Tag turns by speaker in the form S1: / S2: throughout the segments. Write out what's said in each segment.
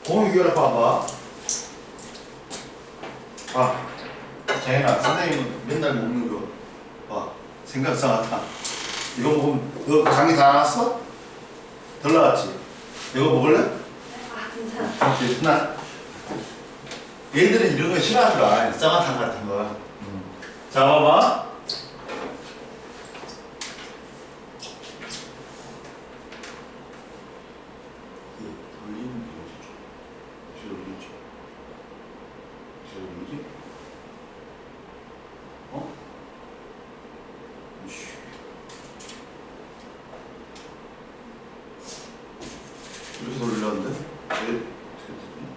S1: 공유결합 봐봐. 아, 장현아, 선생님은 맨날 먹는 거 봐. 생각상하다. 이거 먹으면 너 감기 다 나왔어? 덜 나왔지? 이거 먹을래?
S2: 아, 괜찮아.
S1: 오케이, 나 얘들은 이런 거 싫어하더라. 쌍화탕 같은 거. 자, 봐봐. 이렇게 돌리려는데? 어떻게 되지? 됐네.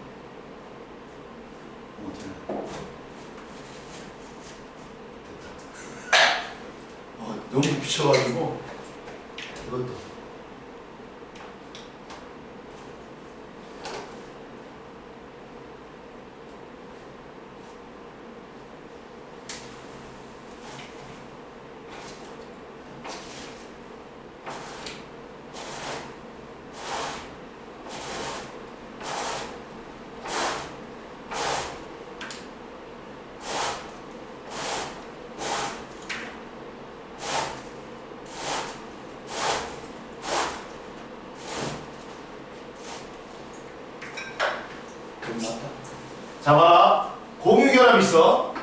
S1: 됐다. 너무 비쳐가지고 이것도 자, 봐. 공유결합 있어.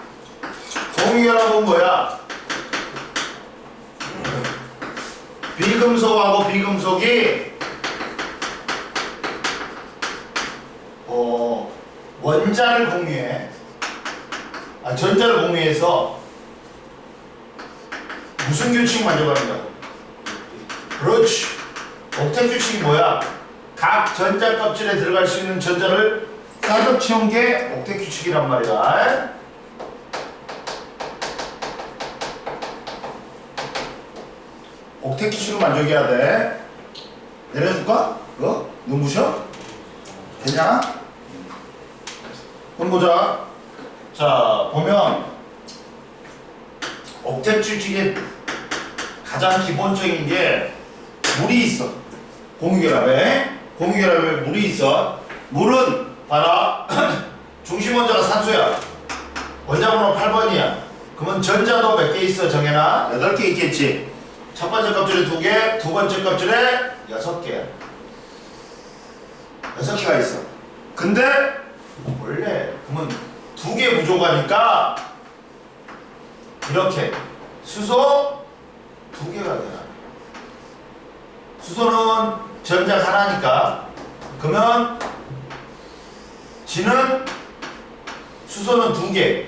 S1: 공유결합은 뭐야? 비금속하고 비금속이 원자를 공유해. 전자를 공유해서 무슨 규칙 만져가는가? 그렇지. 옥텟 규칙이 뭐야? 각 전자 껍질에 들어갈 수 있는 전자를 가득 채운 게 옥텟 규칙이란 말이야. 옥텟 규칙을 만족해야 돼. 내려줄까? 그거? 눈부셔? 괜찮아? 그럼 보자. 자, 보면 옥텟 규칙의 가장 기본적인 게 물이 있어. 공유결합에 물이 있어. 물은 봐라. 중심 원자가 산소야. 원자 번호 8번이야. 그러면 전자도 몇 개 있어, 정해놔? 8개 있겠지. 첫 번째 껍질에 2개, 두 번째 껍질에 6개. 6개가 있어. 근데 원래 그러면 2개 부족하니까 이렇게 수소 2개가 되나? 수소는 전자 하나니까 그러면 지는 수소는 2개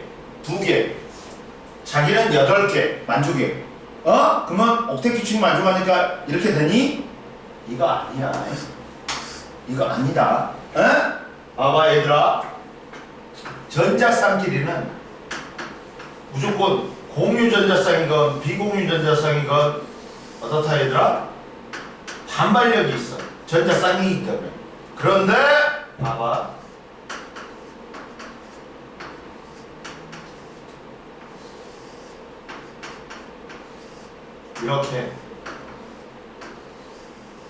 S1: 자기는 8개 만족해. 그러면 옥텟 규칙 만족하니까 이렇게 되니? 이거 아니야. 이거 아니다. 봐봐 얘들아. 전자쌍끼리는 무조건 공유 전자쌍이건 비공유 전자쌍이건 어떻다 얘들아? 반발력이 있어. 전자쌍이기 때문에. 그런데 봐봐. 이렇게.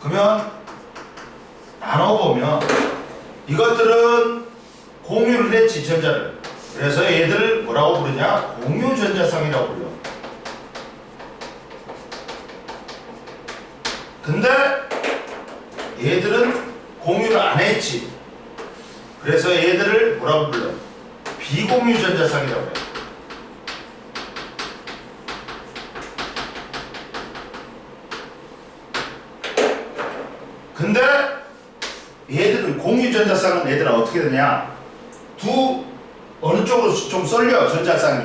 S1: 그러면 나눠보면 이것들은 공유를 했지, 전자를. 그래서 얘들을 뭐라고 부르냐? 공유 전자쌍이라고 불러. 근데 얘들은 공유를 안 했지. 그래서 얘들을 뭐라고 불러? 비공유 전자쌍이라고 해. 근데 얘들은 공유 전자쌍은 얘들은 어떻게 되냐? 어느 쪽으로 좀 쏠려, 전자쌍이.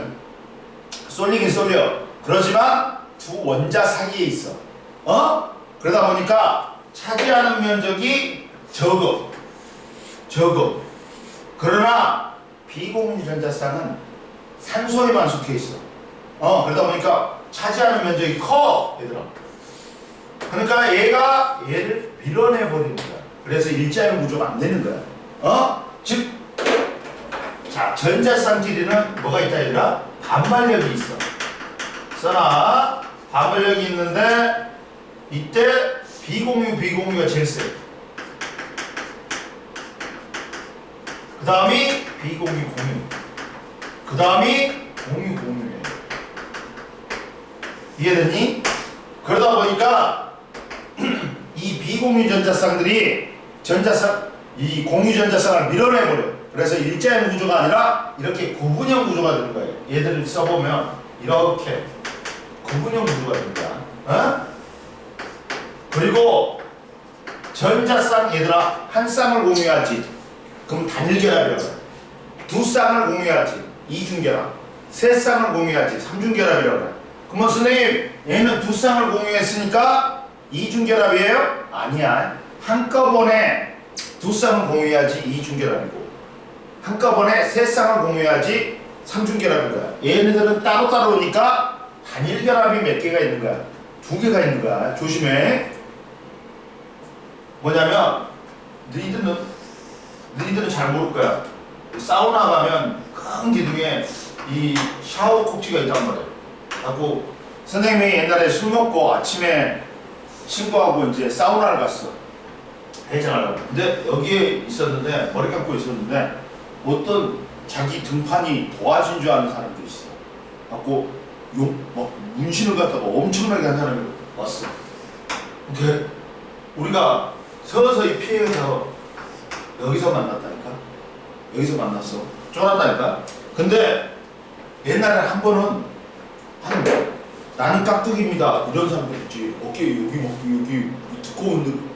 S1: 쏠리긴 쏠려. 그렇지만 두 원자 사이에 있어. 그러다 보니까 차지하는 면적이 적어. 그러나 비공유 전자쌍은 산소에만 속해 있어. 그러다 보니까 차지하는 면적이 커, 얘들아. 그러니까 얘를 밀어내버리는 거야. 그래서 일자형 구조가 안 되는 거야. 즉, 자, 전자쌍끼리는 뭐가 있다 얘들아? 반발력이 있어. 써놔. 반발력이 있는데 이때 비공유가 제일 세. 그 다음이 비공유 공유. 그 다음이 공유 공유예요. 이해됐니? 그러다 보니까 이 비공유 전자쌍들이 이 공유 전자쌍을 밀어내버려. 그래서 일자형 구조가 아니라 이렇게 구분형 구조가 되는 거예요. 얘들을 써보면 이렇게 구분형 구조가 됩니다. 어? 그리고 전자쌍 얘들아 한 쌍을 공유하지. 그럼 단일결합이라고 해요. 두 쌍을 공유하지. 이중결합. 세 쌍을 공유하지. 삼중결합이라고 해요. 그러면 선생님 얘는 두 쌍을 공유했으니까 이중결합이에요? 아니야. 한꺼번에 두 쌍을 공유해야지 이중결합이고 한꺼번에 세 쌍을 공유해야지 삼중결합인 거야. 얘네들은 따로따로 오니까 단일결합이 몇 개가 있는 거야? 두 개가 있는 거야. 조심해. 뭐냐면 너희들은 잘 모를 거야. 사우나 가면 큰 기둥에 이 샤워 꼭지가 있단 말이야. 하고 선생님이 옛날에 술 먹고 아침에 친구하고 이제 사우나를 갔어. 해장하려고. 근데 여기에 있었는데 머리 감고 있었는데 어떤 자기 등판이 도와준 줄 아는 사람도 있어. 갖고 막 문신을 갖다가 엄청나게 한 사람이 왔어. 근데 우리가 서서히 피해서 여기서 만났다니까. 여기서 만났어. 쫄았다니까. 근데 옛날에 한 번은 나는 깍두기입니다 이런 사람들 있지. 어깨 여기 두꺼운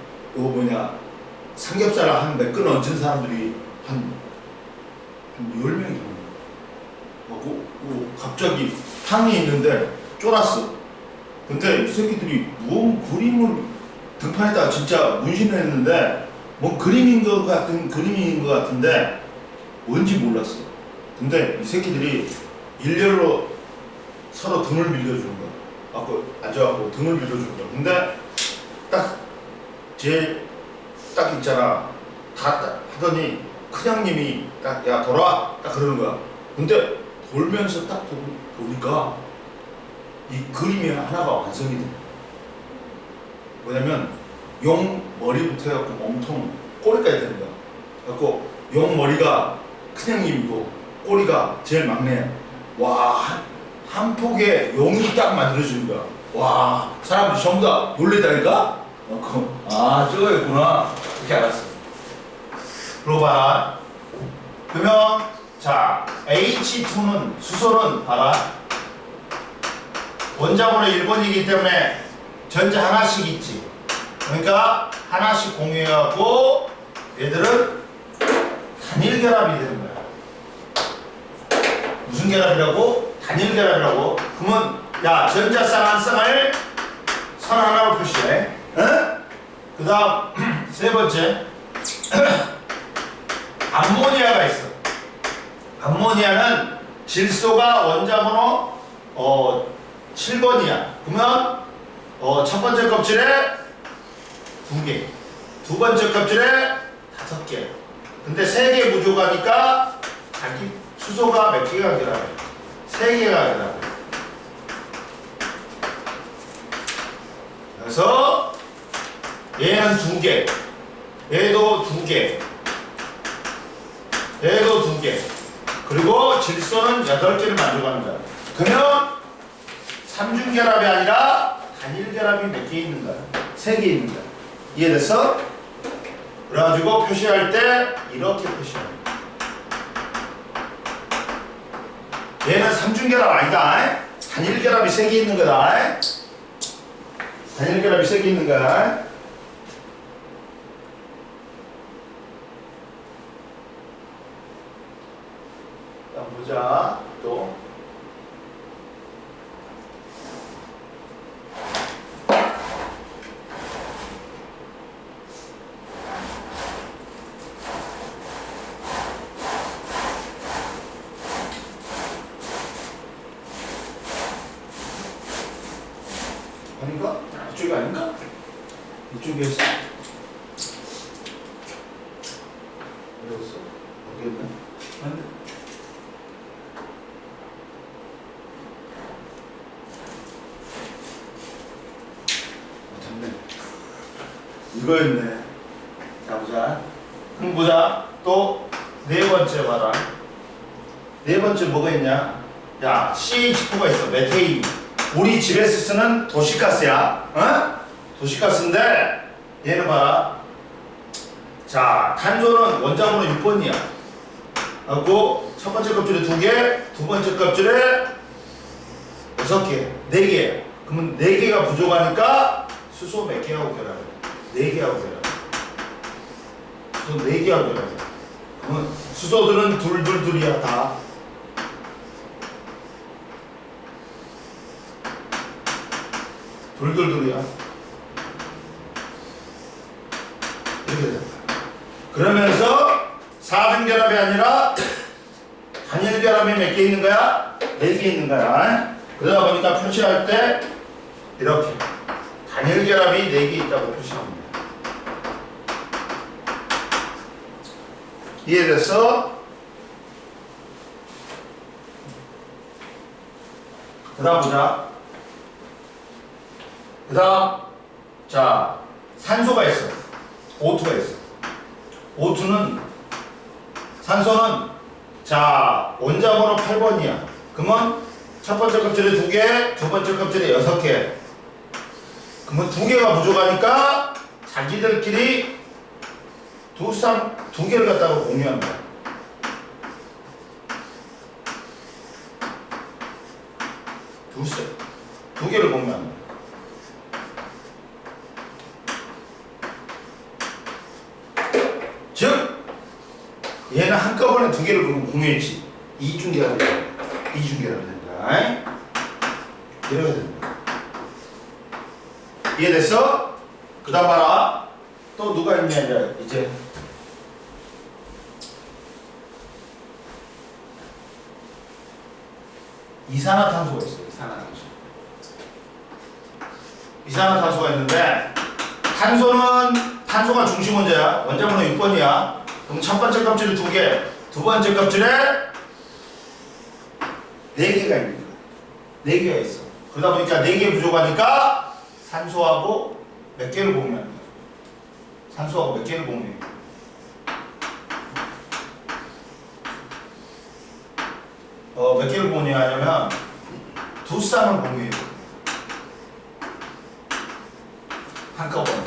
S1: 삼겹살 한 몇 근 얹은 사람들이 한 10명이 되는 거야. 갑자기 탕이 있는데 쫄았어. 근데 이 새끼들이 뭔 그림을 등판에다가 진짜 문신을 했는데 뭐 그림인 것 같은데 뭔지 몰랐어. 근데 이 새끼들이 일렬로 서로 등을 밀려주는 거야. 앉아갖고 등을 밀려주는 거야. 근데 딱 있잖아. 다 하더니 큰형님이 야 돌아와 딱 그러는 거야. 근데 돌면서 딱 보니까 이 그림이 하나가 완성이 돼. 뭐냐면 용 머리부터 해갖고 몸통 꼬리까지 되는 거야. 그래갖고 용 머리가 큰형님이고 꼬리가 제일 막내야. 와, 한 폭에 용이 딱 만들어지는 거야. 와, 사람들이 전부 다 놀래다니까? 저거였구나. 이렇게 알았어. 그러고 봐라. 그러면, 자, H2는, 수소는 봐라. 원자번호 1번이기 때문에 전자 하나씩 있지. 그러니까 하나씩 공유해갖고 얘들은 단일결합이 되는 거야. 무슨 결합이라고? 단일결합이라고. 그러면 야 전자쌍 한 쌍을 선 하나로 표시해. 응? 그 다음 세 번째 암모니아가 있어. 암모니아는 질소가 원자번호 7번이야. 그러면 첫 번째 껍질에 2개, 두 번째 껍질에 5개. 근데 3개 구조가니까 자기 수소가 몇 개가 되라고? 3개가 되라고. 그래서 얘는 2개, 얘도 2개, 얘도 2개. 그리고 질소는 8개를 만들어가는 거야. 그러면 삼중결합이 아니라 단일결합이 몇 개 있는 거야? 3개 있는 거야. 이해됐어? 그래가지고 표시할 때 이렇게 표시해. 얘는 삼중결합 아니다. 단일결합이 3개 있는 거다. 단일결합이 3개 있는 거야. 자, 보자. 또. 아닌가? 이쪽이 아닌가? 이쪽이었어? 어디였어? 어디였나? 아닌데? 됐네. 이거였네. 자, 보자. 그럼 보자. 또 네 번째 봐라. 네 번째 뭐가 있냐? 야, CH4가 있어. 메테인. 우리 집에서 쓰는 도시가스야. 어? 도시가스인데 얘는 봐라. 자, 탄소는 원자번호 6번이야. 하고 첫 번째 껍질에 2개, 두 번째 껍질에 6개, 4개. 그러면 4개가 부족하니까 수소 몇 개하고 결합해? 4개하고 결합해. 수소 4개하고 결합해. 그러면 수소들은 둘이야 다. 둘이야. 이렇게 된다. 그러면서 사중결합이 아니라 단일결합이 몇 개 있는 거야? 4개 있는 거야. 그러다 보니까 표시할 때 이렇게 단일결합이 4개 있다고 표시합니다. 이해됐어? 그 다음 보자. 그 다음 자 산소가 있어. O2가 있어. O2는 산소는 자 원자번호 8번이야. 그러면 첫 번째 껍질에 2개, 두 번째 껍질에 6개. 그러면 2개가 부족하니까 자기들끼리 2개를 갖다가 공유한다. 두 개를 공유한다. 즉 얘는 한꺼번에 2개를 공유했지. 이중결합이 된다. 이렇게 된다. 이해됐어? 그 다음 봐라. 또 누가 있냐 이제 이산화탄소가 있어. 이산화탄소가 있는데 탄소가 중심 원자야. 원자번호 6번이야. 그럼 첫 번째 껍질에 2개, 두 번째 껍질에 4개가 있는 거야. 4개가 있어. 그러다 보니까 4개 부족하니까 산소하고 몇 개를 공유하는 거야. 산소하고 몇 개를 공유해. 몇 개를 공유하냐면 2쌍을 공유해. 한꺼번에.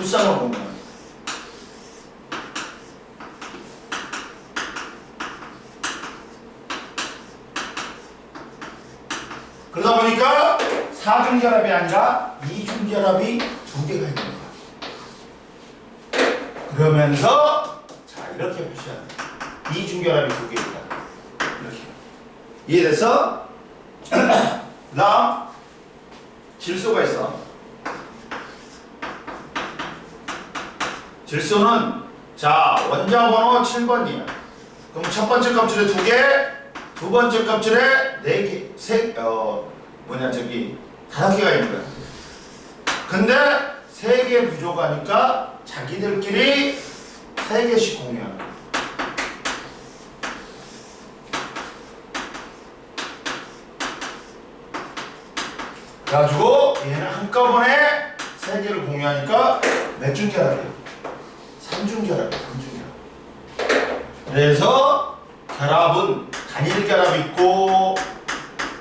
S1: 2쌍을 공유해. 그러다 보니까 4중결합이 아니라 2중결합이 2개가 있는 거야. 그러면서 자 이렇게 표시하는 거야. 2중결합이 2개 있다. 이렇게. 이해됐어? 그 다음 질소가 있어. 질소는 자 원자번호 7번이야. 그럼 첫 번째 껍질에 2개, 두 번째 껍질에 4개, 5개가 있는 거야. 근데 3개 부족하니까 자기들끼리 3개씩 공유하는 거야. 그래가지고 얘는 한꺼번에 3개를 공유하니까 몇 중결합이야? 3중결합이야. 3중결합. 그래서 결합은 단일결합이 있고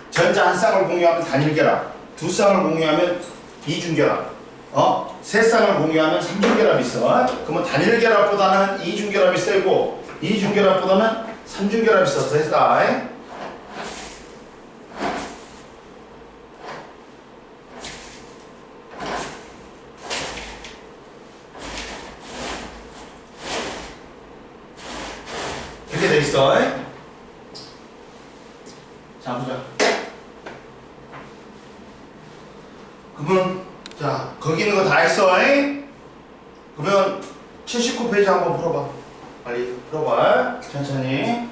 S1: 전자 한 쌍을 공유하면 단일결합, 2쌍을 공유하면 2중결합, 3쌍을 공유하면 3중결합이 있어. 그러면 단일결합보다는 2중결합이 세고 2중결합보다는 3중결합이 있어서 했다. 이렇게 돼 있어. 자 보자. 그러면 자 거기 있는 거 다 했어. 그러면 79페이지 한번 풀어봐. 빨리 풀어봐. 천천히.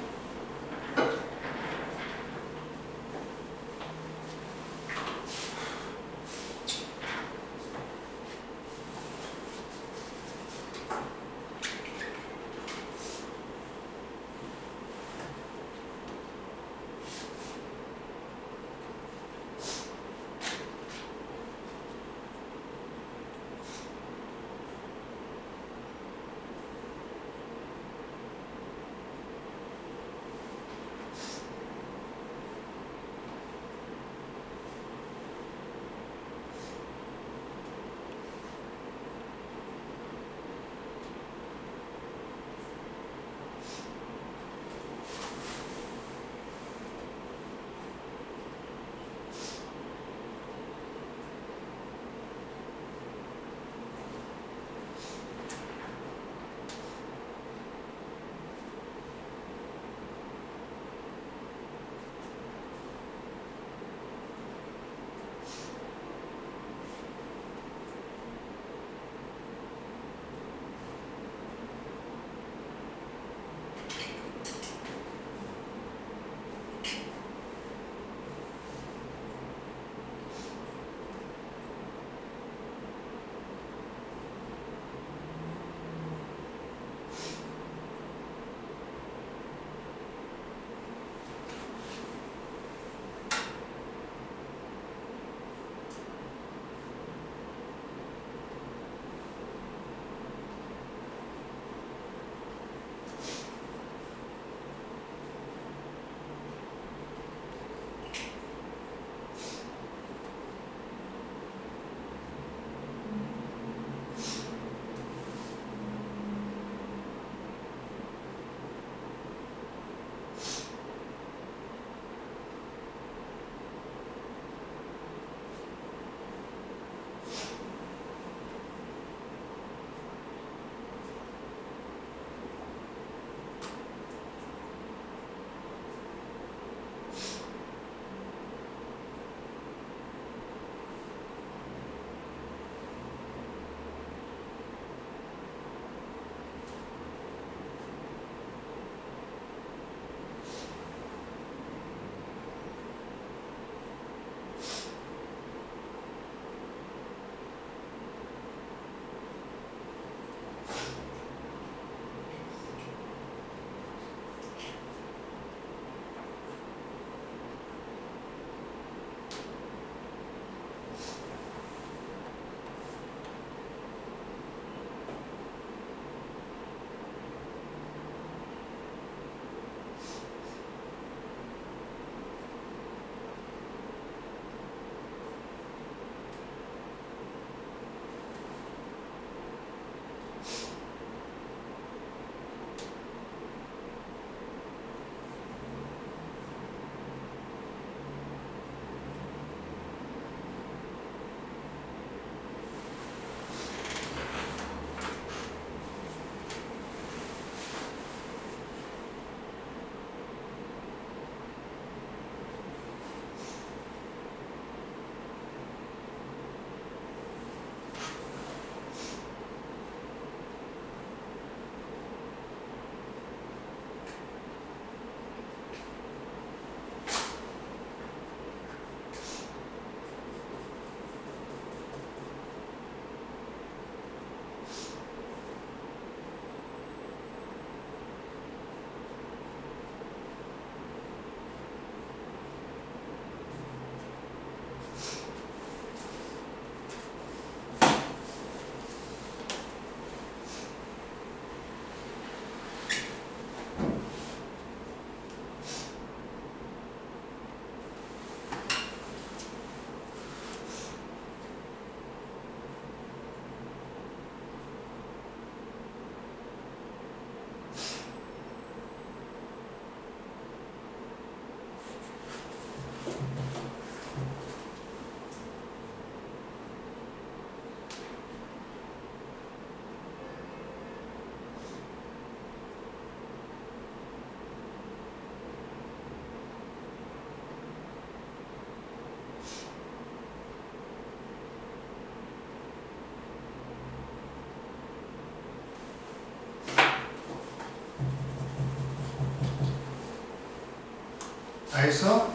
S1: 다 했어?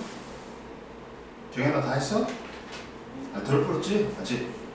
S1: 정현아 다 했어? 아, 덜 풀었지? 맞지?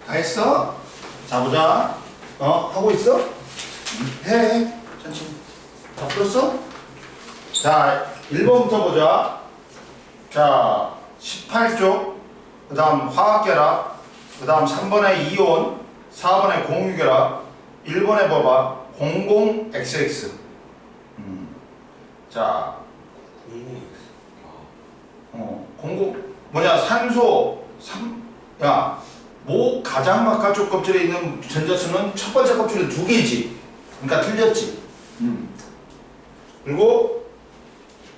S1: 다 했어? 자 보자. 하고 있어? 해. 천천히. 다 풀었어? 자 1번부터 보자. 자 18쪽 그 다음 화학결합 그 다음 3번에 이온 4번에 공유결합 1번에 봐봐 00XX 자 00 뭐냐 산소 3 야 뭐 가장 바깥쪽 껍질에 있는 전자수는 첫 번째 껍질에 2개지. 그러니까 틀렸지. 그리고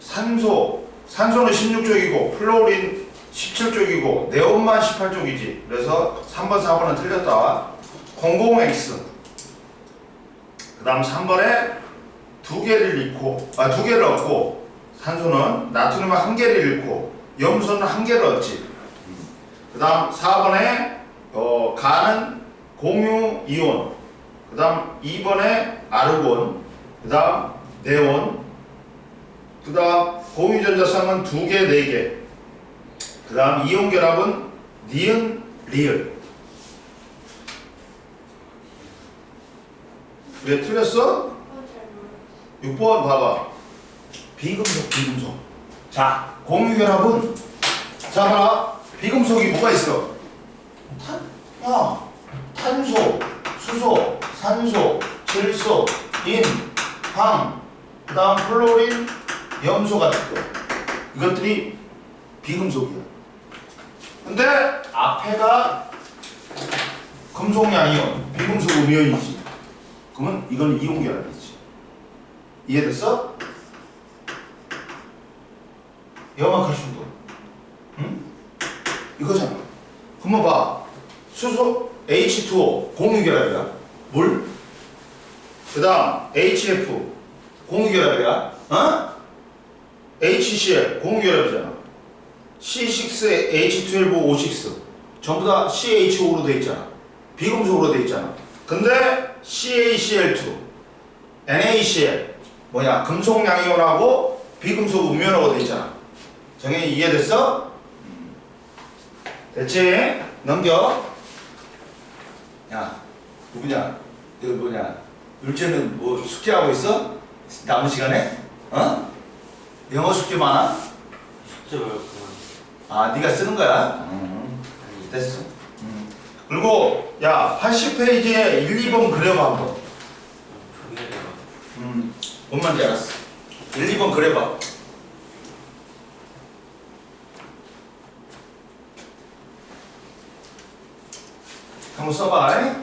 S1: 산소는 16쪽이고 플로린 17쪽이고 네온만 18쪽이지. 그래서 3번, 4번은 틀렸다. 00X 그 다음 3번에 2개를 얻고 산소는 나트륨 1개를 잃고 염소는 1개를 얻지. 그 다음 4번에 가는 공유 이온 그 다음 2번에 아르곤 그 다음 네온 그 다음 공유 전자쌍은 2개, 4개 그 다음 이온 결합은 니은, 리을 왜 틀렸어? 6번 봐봐 비금속 자 공유 결합은 자 봐라 비금속이 뭐가 있어? 탄소, 수소, 산소, 질소, 인, 황, 그 다음 플로린, 염소 같은 거 이것들이 비금속이야. 근데 앞에가 금속양이온, 비금속 음이온이지. 그러면 이건 이온 결합이지. 이해됐어? 염화칼슘도 응? 이거잖아. 그러면 봐. 수소 H2O 공유결합이야. 물. 그 다음 HF 공유결합이야. HCl 공유결합이잖아. C6H12O6 전부 다 CHO로 돼 있잖아. 비금속으로 돼 있잖아. 근데 CaCl2 NaCl 뭐냐 금속양이온하고 비금속 음이온하고 돼 있잖아. 정현이 이해됐어? 됐지? 넘겨. 야, 누구냐? 이거 뭐냐? 율제는 뭐 숙제하고 있어? 남은 시간에? 영어 숙제 많아?
S3: 숙제 왜 그만?
S1: 아, 네가 쓰는 거야? 됐어. 그리고 야 80페이지에 1, 2번 그려봐 한번. 뭔 말인지 알았어. 1, 2번 그려봐. 한번 써봐.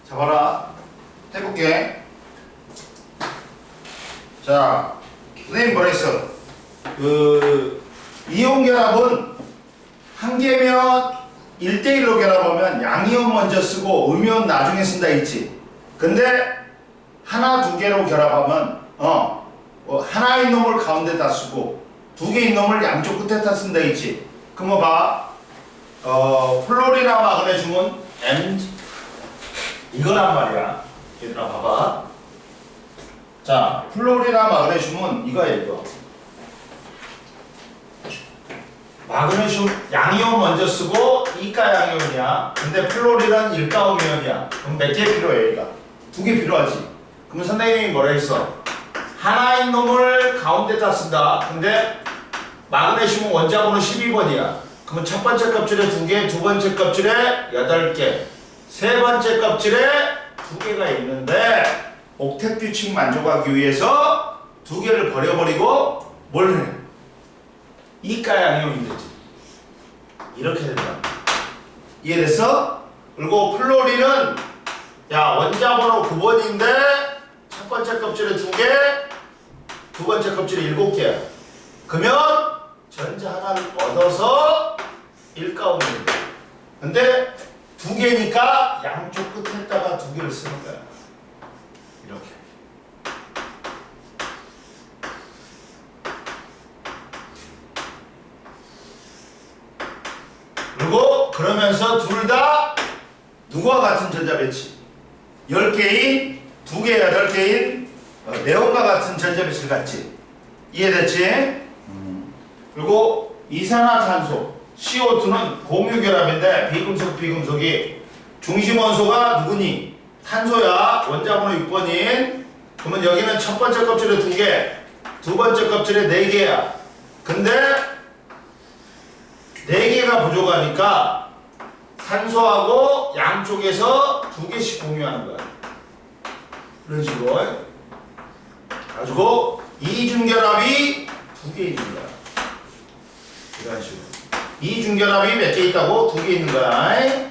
S1: 자, 봐라. 해볼게. 자, 선생님 뭐라 했어? 이온결합은 한 개면 1대1로 결합하면 양이온 먼저 쓰고 음이온 나중에 쓴다 했지. 근데 하나, 두 개로 결합하면 하나인 놈을 가운데다 쓰고 두 개인 놈을 양쪽 끝에다 쓴다 했지. 그럼 뭐 봐. 플로리나 마그네슘은 M 이거란 말이야. 얘들아 봐봐. 자, 플로리나 마그네슘은 이거야 이거. 마그네슘 양이온 먼저 쓰고 이가 양이온이야. 근데 플로리는 일가 음이온이야. 그럼 몇 개 필요해 얘가? 두 개 필요하지. 그럼 선생님이 뭐라 했어? 하나인 놈을 가운데다 쓴다. 근데 마그네슘은 원자번호 12번이야. 그러면 첫 번째 껍질에 2개, 두 번째 껍질에 8개, 세 번째 껍질에 2개가 있는데 옥텟 규칙 만족하기 위해서 2개를 버려버리고 뭘 해? 이가 양이온이 되지. 이렇게 된다. 이해됐어? 그리고 플로리는 야 원자번호 9번인데 첫 번째 껍질에 2개, 두 번째 껍질에 7개야. 그러면 전자 하나를 얻어서 일가운데. 근데 2개니까 양쪽 끝에다가 2개를 쓰는 거야. 이렇게. 그리고 그러면서 둘 다 누구와 같은 전자 배치? 10개인, 2개 8개인 네온과 같은 전자 배치를 갖지. 이해됐지? 그리고 이산화탄소 CO2는 공유결합인데 비금속이 중심 원소가 누구니? 탄소야. 원자번호 6번인. 그러면 여기는 첫 번째 껍질에 2개, 두 번째 껍질에 4개야. 근데 4개가 부족하니까 산소하고 양쪽에서 2개씩 공유하는 거야. 이런 식으로. 가지고 이중결합이 2개 있는 거야. 이런 식으로. 이중결합이 몇 개 있다고? 2개 있는 거야.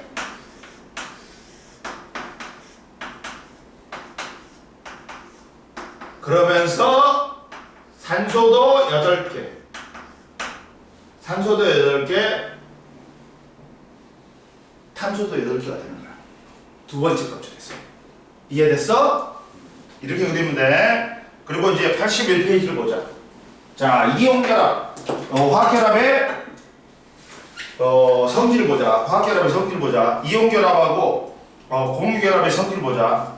S1: 그러면서 산소도 8개. 산소도 8개, 탄소도 8개가 되는 거야. 두 번째 껍질에서. 이해됐어? 이렇게 그리면 돼. 그리고 이제 81페이지를 보자. 자, 이온결합, 화학결합의 성질을 보자. 화학결합의 성질을 보자. 이온결합하고 공유결합의 성질을 보자.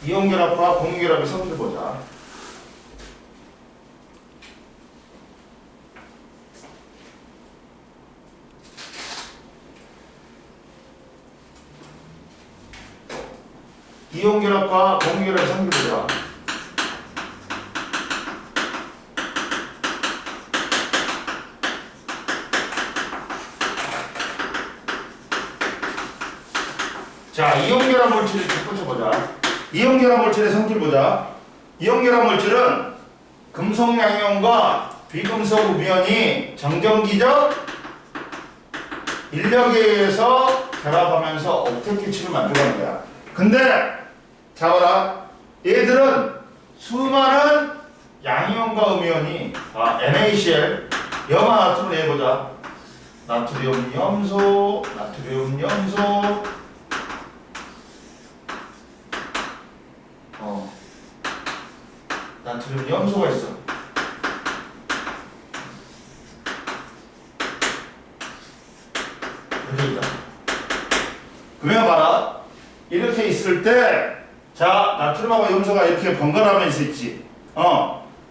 S1: 이온결합과 공유결합의 성질을 보자. 이온결합과 공유결합의 성질을 보자. 자, 이온결합 물질을 첫 번째 보자. 이온결합 물질의 성질 보자. 이온결합 물질은 금속 양이온과 비금속 음이온이 정전기적 인력에 의해서 결합하면서 옥텟 규칙을 만들어가는 거야. 근데 자 봐라. 얘들은 수많은 양이온과 음이온이 NaCl 염화 나트륨을 해보자. 나트륨 염소, 나트륨 염소. 나트륨 염소가 있어. 이렇게 있다. 그러면 봐라. 이렇게 있을 때, 자, 나트륨하고 염소가 이렇게 번갈아가면서 있지.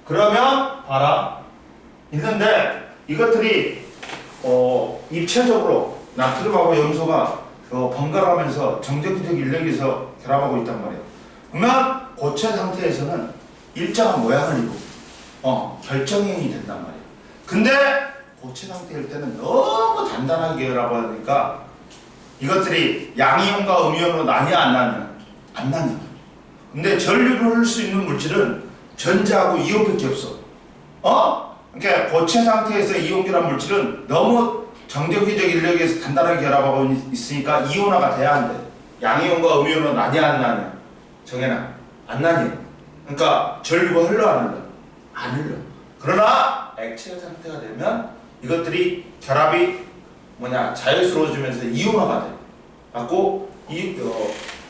S1: 그러면 봐라. 있는데 이것들이 입체적으로 나트륨하고 염소가 번갈아가면서 정전기적 인력에서 결합하고 있단 말이야. 그러면 고체 상태에서는 일정한 모양을 이루고 결정형이 된단 말이야. 근데 고체 상태일 때는 너무 단단하게 결합하니까 이것들이 양이온과 음이온으로 나뉘어 안 나뉘어? 안 나뉘어. 근데 전류를 흐를 수 있는 물질은 전자하고 이온밖에 없어. 그러니까 고체 상태에서 이온결합 물질은 너무 정전기적 인력에서 단단하게 결합하고 있으니까 이온화가 돼야 한대. 양이온과 음이온으로 나뉘어 안 나뉘어? 정해놔. 안 나뉘어. 그러니까 전류가 흘러 안 흘러? 안 흘러. 그러나 액체 상태가 되면 이것들이 결합이 자유스러워지면서 이온화가 돼. 갖고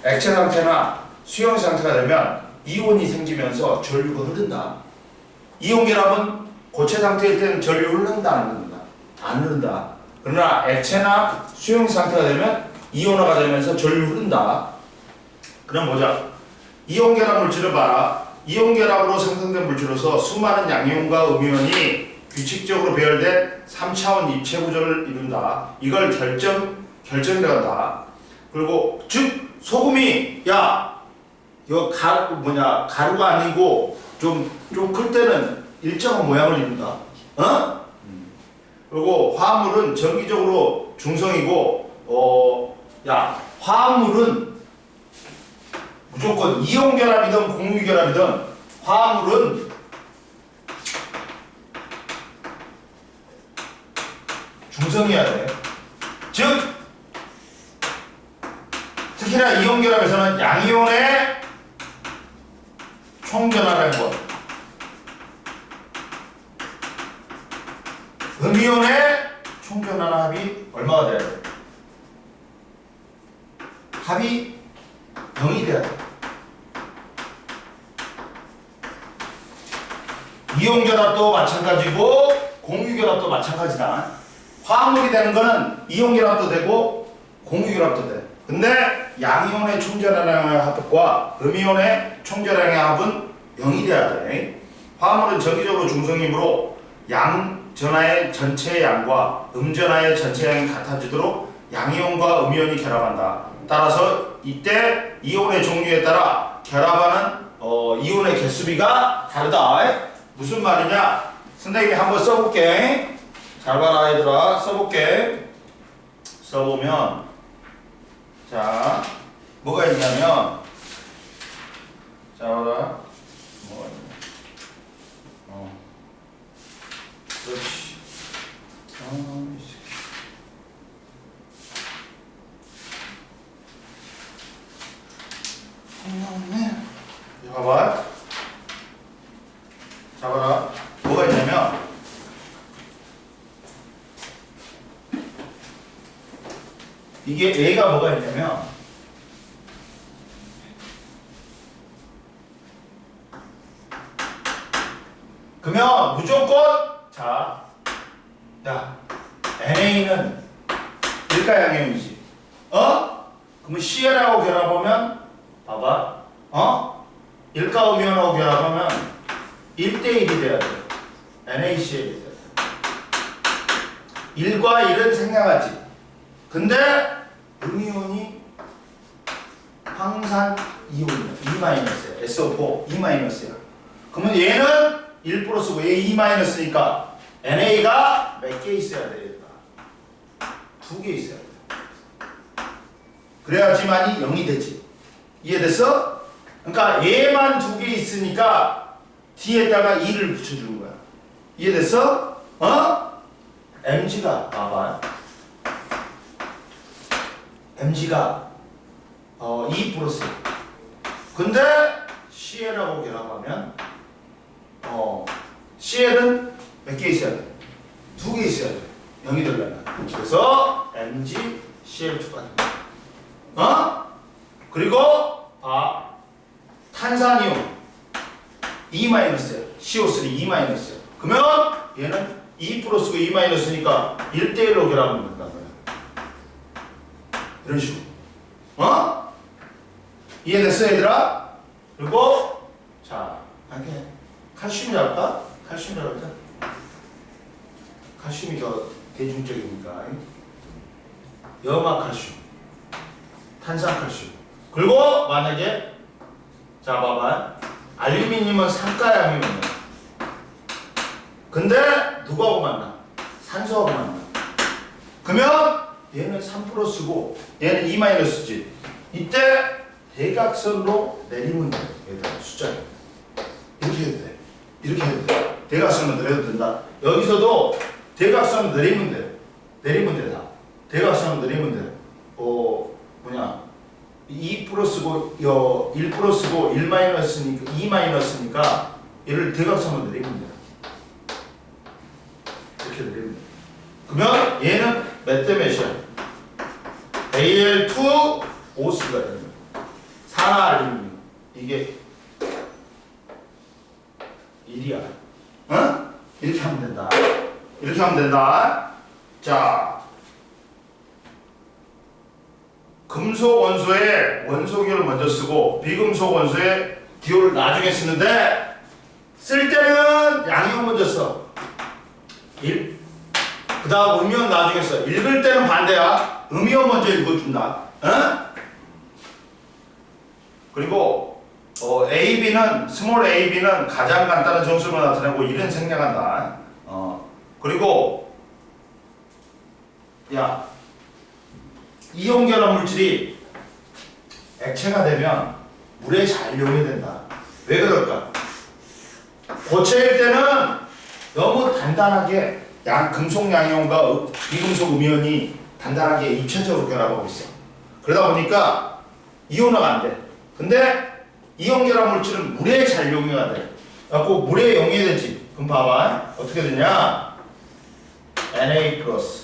S1: 액체 상태나 수용 상태가 되면 이온이 생기면서 전류가 흐른다. 이온 결합은 고체 상태일 때는 전류 흐른다 안 흐른다? 안 흐른다. 그러나 액체나 수용 상태가 되면 이온화가 되면서 전류 흐른다. 그럼 보자. 이온 결합 물질을 봐라. 이온 결합으로 생성된 물질로서 수많은 양이온과 음이온이 규칙적으로 배열된 3차원 입체 구조를 이룬다. 이걸 결정이라고 한다. 그리고 즉 소금이 이거 가루가 아니고 좀 클 때는 일정한 모양을 이룬다. 어? 그리고 화합물은 정기적으로 중성이고, 화합물은 무조건 이온결합이든 공유결합이든 화합물은 중성이어야 돼. 즉, 특히나 이온결합에서는 양이온의 총전하라는 것. 음이온의 총전하나 합이 얼마가 돼야 돼? 합이 0이 돼야 돼. 이온결합도 마찬가지고 공유결합도 마찬가지다. 화합물이 되는 거는 이온결합도 되고 공유결합도 돼. 근데 양이온의 총전하량의 합과 음이온의 총전하량의 합은 0이 돼야 돼. 화합물은 정기적으로 중성이므로 양전하의 전체 양과 음전하의 전체 양이 같아지도록 양이온과 음이온이 결합한다. 따라서 이때 이온의 종류에 따라 결합하는 이온의 개수비가 다르다. 무슨 말이냐? 선생님이 한번 써볼게. 잘 봐라 얘들아. 써볼게. 써보면 자 뭐가 있냐면 자 봐라. 뭐가 있냐. 그렇지. 봐봐. 잡아라. 뭐가 있냐면 이게 A가 뭐가 있냐면 그러면 무조건 자, NA는 일가양이온이지. 그러면 CL하고 결합하면 봐봐. 일가음이온하고 결합하면 1대1이 돼야 돼. NaCl이 돼야 돼. 1과 1은 생략하지. 근데 음이온이 항상 이온이야. E-야. SO4 E-야. 그러면 얘는 1 플러스고 얘 E-니까 NA가 몇 개 있어야 되겠다. 2개 있어야 돼. 그래야지만이 0이 되지. 이해됐어? 그러니까 얘만 2개 있으니까 뒤에다가 2를 붙여주는 거야. 이해됐어? MG가 봐봐. MG가 2 플러스. 근데 CL하고 결합하면 CL은 몇 개 있어야 돼? 2개 있어야 돼. 0이 되려면. 그래서 MG CL2가 돼. 그리고 탄산이온 E-야. CO3 E-야. 그러면 얘는 2 플러스고 E-니까 1대1로 결합하면 된다는 거야. 이런 식으로. 이해됐어 얘들아? 그리고 자, 칼슘이 할까? 칼슘이 할까? 칼슘이 더 대중적이니까. 염화칼슘, 탄산칼슘. 그리고 만약에 자 봐봐. 알루미늄은 산가양이온이야. 근데 누구하고 만나? 산소하고 만나. 그러면 얘는 3 플러스고 얘는 E-지. 이때 대각선으로 내리면 돼. 얘들아 숫자. 이렇게 해도 돼. 이렇게 해도 돼. 대각선으로 내려도 된다. 여기서도 대각선으로 내리면 돼. 내리면 돼 다. 대각선으로 내리면 돼. 2 플러스고 1 플러스고 1 마이너스니까 2 마이너스니까 얘를 대각선으로 내리면 돼. 이렇게 내리면 돼. 그러면 얘는 몇 대 몇이야? Al2 OC가 되는 거야. 산화알루미늄. 이게 1이야. 이렇게 하면 된다. 이렇게 하면 된다. 자, 금속 원소에 원소기호를 먼저 쓰고 비금속 원소에 기호를 나중에 쓰는데 쓸 때는 양이온 먼저 써. 그 다음 음이온 나중에 써. 읽을 때는 반대야. 음이온 먼저 읽어준다. 그리고 AB는 스몰 AB는 가장 간단한 정수를 나타내고 이런 생략한다. 그리고 야 이온결합 물질이 액체가 되면 물에 잘溶해된다. 왜 그럴까? 고체일 때는 너무 단단하게 금속 양이온과 비금속 음이온이 단단하게 입체적으로 결합하고 있어. 그러다 보니까 이온화가 안 돼. 근데 이온 결합 물질은 물에 잘 용해가 돼. 그래갖고 물에 용해되지. 그럼 봐봐. 어떻게 되냐? Na 플러스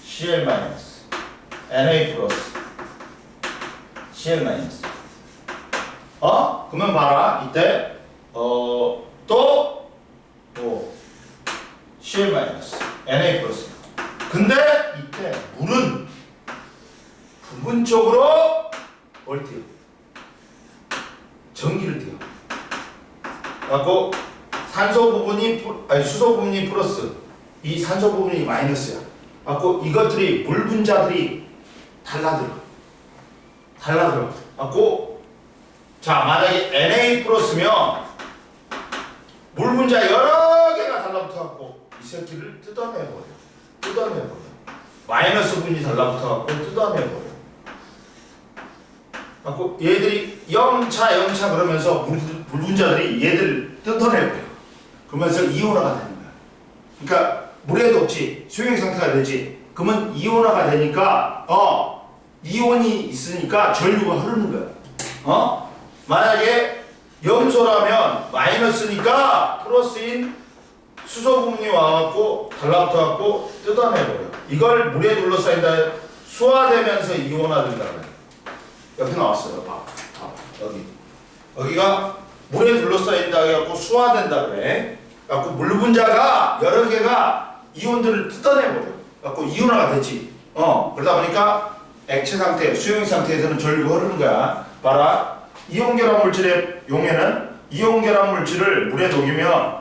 S1: Cl 마이너스 Na 플러스 Cl 마이너스. 그러면 봐라. 이때 또 Cl 마이너스 Na 플러스. 근데 이때 물은 부분적으로 뭘 띄워? 전기를 띄워. 그래갖고 산소 부분이 수소 부분이 플러스, 이 산소 부분이 마이너스야. 그래갖고 이것들이 물 분자들이 달라들어. 그래갖고 자 만약에 Na 플러스면 물 분자 여러 개가 달라붙어갖고 이 새끼를 뜯어내버려. 마이너스 부분이 달라붙어갖고 뜯어내버려. 그래갖고 얘들이 영차 그러면서 물 분자들이 얘들 뜯어내버려. 그러면서 이온화가 되는 거야. 그러니까 물에도 없지 수용 상태가 되지. 그러면 이온화가 되니까 이온이 있으니까 전류가 흐르는 거야. 만약에 염소라면 마이너스니까 플러스인 수소 부분이 와갖고 달라붙어갖고 뜯어내버려. 이걸 물에 둘러싸인다 수화되면서 이온화된다 그래. 옆에 나왔어요. 봐. 여기가 물에 둘러싸인다 해갖고 수화된다 그래. 그래갖고 물 분자가 여러 개가 이온들을 뜯어내버려. 그래갖고 이온화가 되지. 그러다 보니까 액체 상태, 수용 상태에서는 전류가 흐르는 거야. 봐라. 이온 결합 물질의 용해는 이온 결합 물질을 물에 녹이면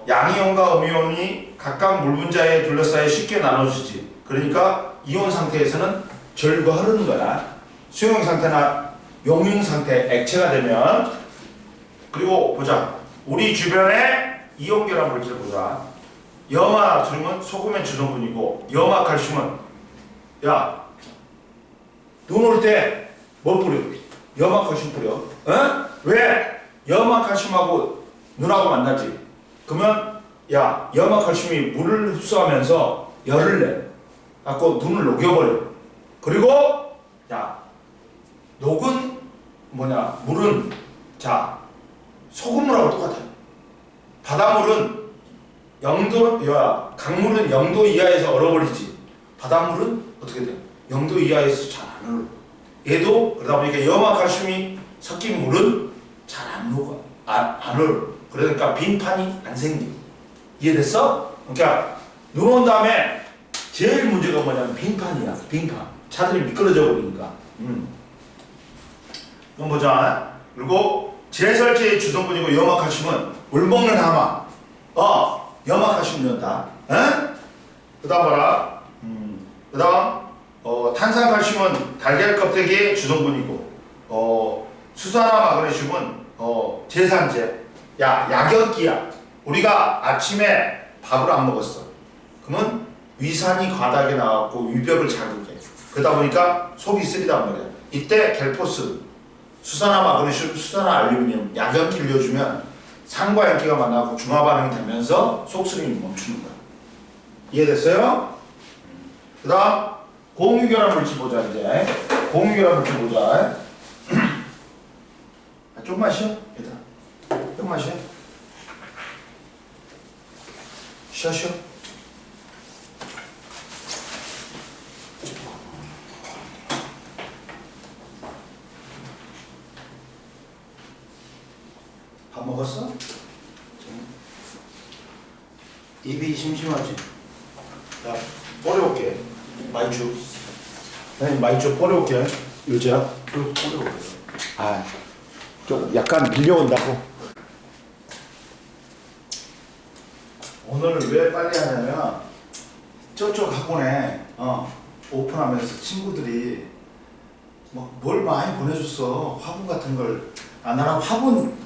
S1: 양이온과 음이온이 각각 물 분자에 둘러싸여 쉽게 나눠지지. 그러니까 이온 상태에서는 전류가 흐르는 거야. 수용 상태나 용융 상태 액체가 되면. 그리고 보자. 우리 주변에 이온 결합 물질 보자. 염화 나트륨은 소금의 주성분이고 염화 칼슘은 눈 올 때 뭐 뿌려? 염화 칼슘 뿌려. 왜? 염화 칼슘하고 눈하고 만나지. 그러면 염화 칼슘이 물을 흡수하면서 열을 내. 갖고 눈을 녹여버려. 그리고 녹은 물은 소금물하고 똑같아. 바닷물은 강물은 0도 이하에서 얼어버리지. 바닷물은 어떻게 돼? 0도 이하에서 잘 안 얼어. 얘도 그러다 보니까 염화 칼슘이 섞인 물은 잘 안 녹아. 안 얼어. 그러니까 빙판이 안 생겨. 이해됐어? 그러니까 눈 온 다음에 제일 문제가 뭐냐면 빙판이야. 빙판. 차들이 미끄러져 버리니까. 그럼 보자. 그리고 제설제의 주성분이고 염화 칼슘은 물 먹는 하마. 염화 칼슘 넣는다. 그 다음 봐라. 그 다음 탄산 칼슘은 달걀 껍데기의 주성분이고 수산화 마그네슘은 제산제. 약연기야. 우리가 아침에 밥을 안 먹었어. 그러면 위산이 과다하게 나왔고 위벽을 자극해. 그러다 보니까 속이 쓰리단 말이야. 이때 갤포스, 수산화 마그네슘, 수산화 알루미늄 약연기를 넣어주면 산과 연기가 만나고 중화 반응이 되면서 속쓰림이 멈추는 거야. 이해됐어요? 그 다음 공유결합 물질 보자. 이제 공유결합 물질 보자. 좀만 쉬어. 얘들아 좀만 쉬어. 쉬어. 밥 먹었어? 입이 심심하지? 야, 뿌려올게. 마이쮸. 마이쮸 뿌려올게. 유재야, 뿌려올게. 좀 약간 빌려온다고. 오늘 왜 빨리 하냐면 저쪽 학원에 오픈하면서 친구들이 뭘 많이 보내줬어. 화분 같은 걸 아 나는 화분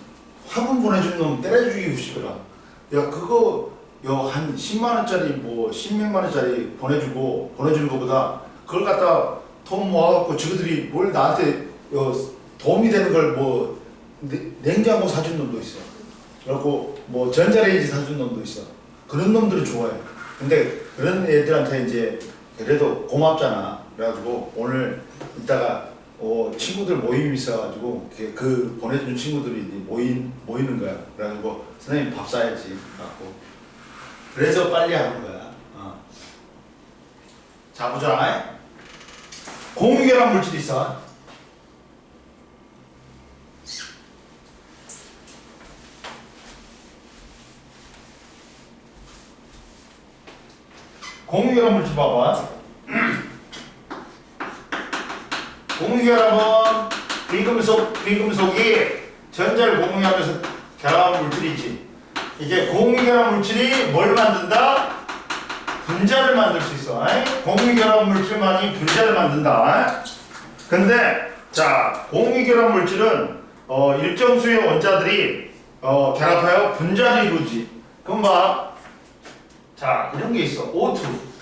S1: 보내준 놈 때려 죽이고 싶더라. 야 그거 한 10만 원짜리 뭐 10몇만 원짜리 보내주는 것보다 그걸 갖다 돈 모아갖고 저들이 뭘 나한테 도움이 되는 걸 뭐 냉장고 사준 놈도 있어. 그래갖고 뭐 전자레인지 사준 놈도 있어. 그런 놈들을 좋아해. 근데 그런 애들한테 이제 그래도 고맙잖아. 그래가지고 오늘 이따가 친구들 모임 있어가지고 그 보내준 친구들이 이제 모이는 거야. 그래가지고 선생님 밥 사야지. 갖고 그래서 빨리 하는 거야. 자 보자. 공유결합 물질이 있어. 공유결합 물질 봐봐. 공유결합은 비금속이 전자를 공유하면서 결합한 물질이지. 이게 공유결합 물질이 뭘 만든다? 분자를 만들 수 있어. 공유결합 물질만이 분자를 만든다. 근데 자 공유결합 물질은 일정 수의 원자들이 결합하여 분자를 이루지. 그럼 봐. 자 이런 게 있어. O2는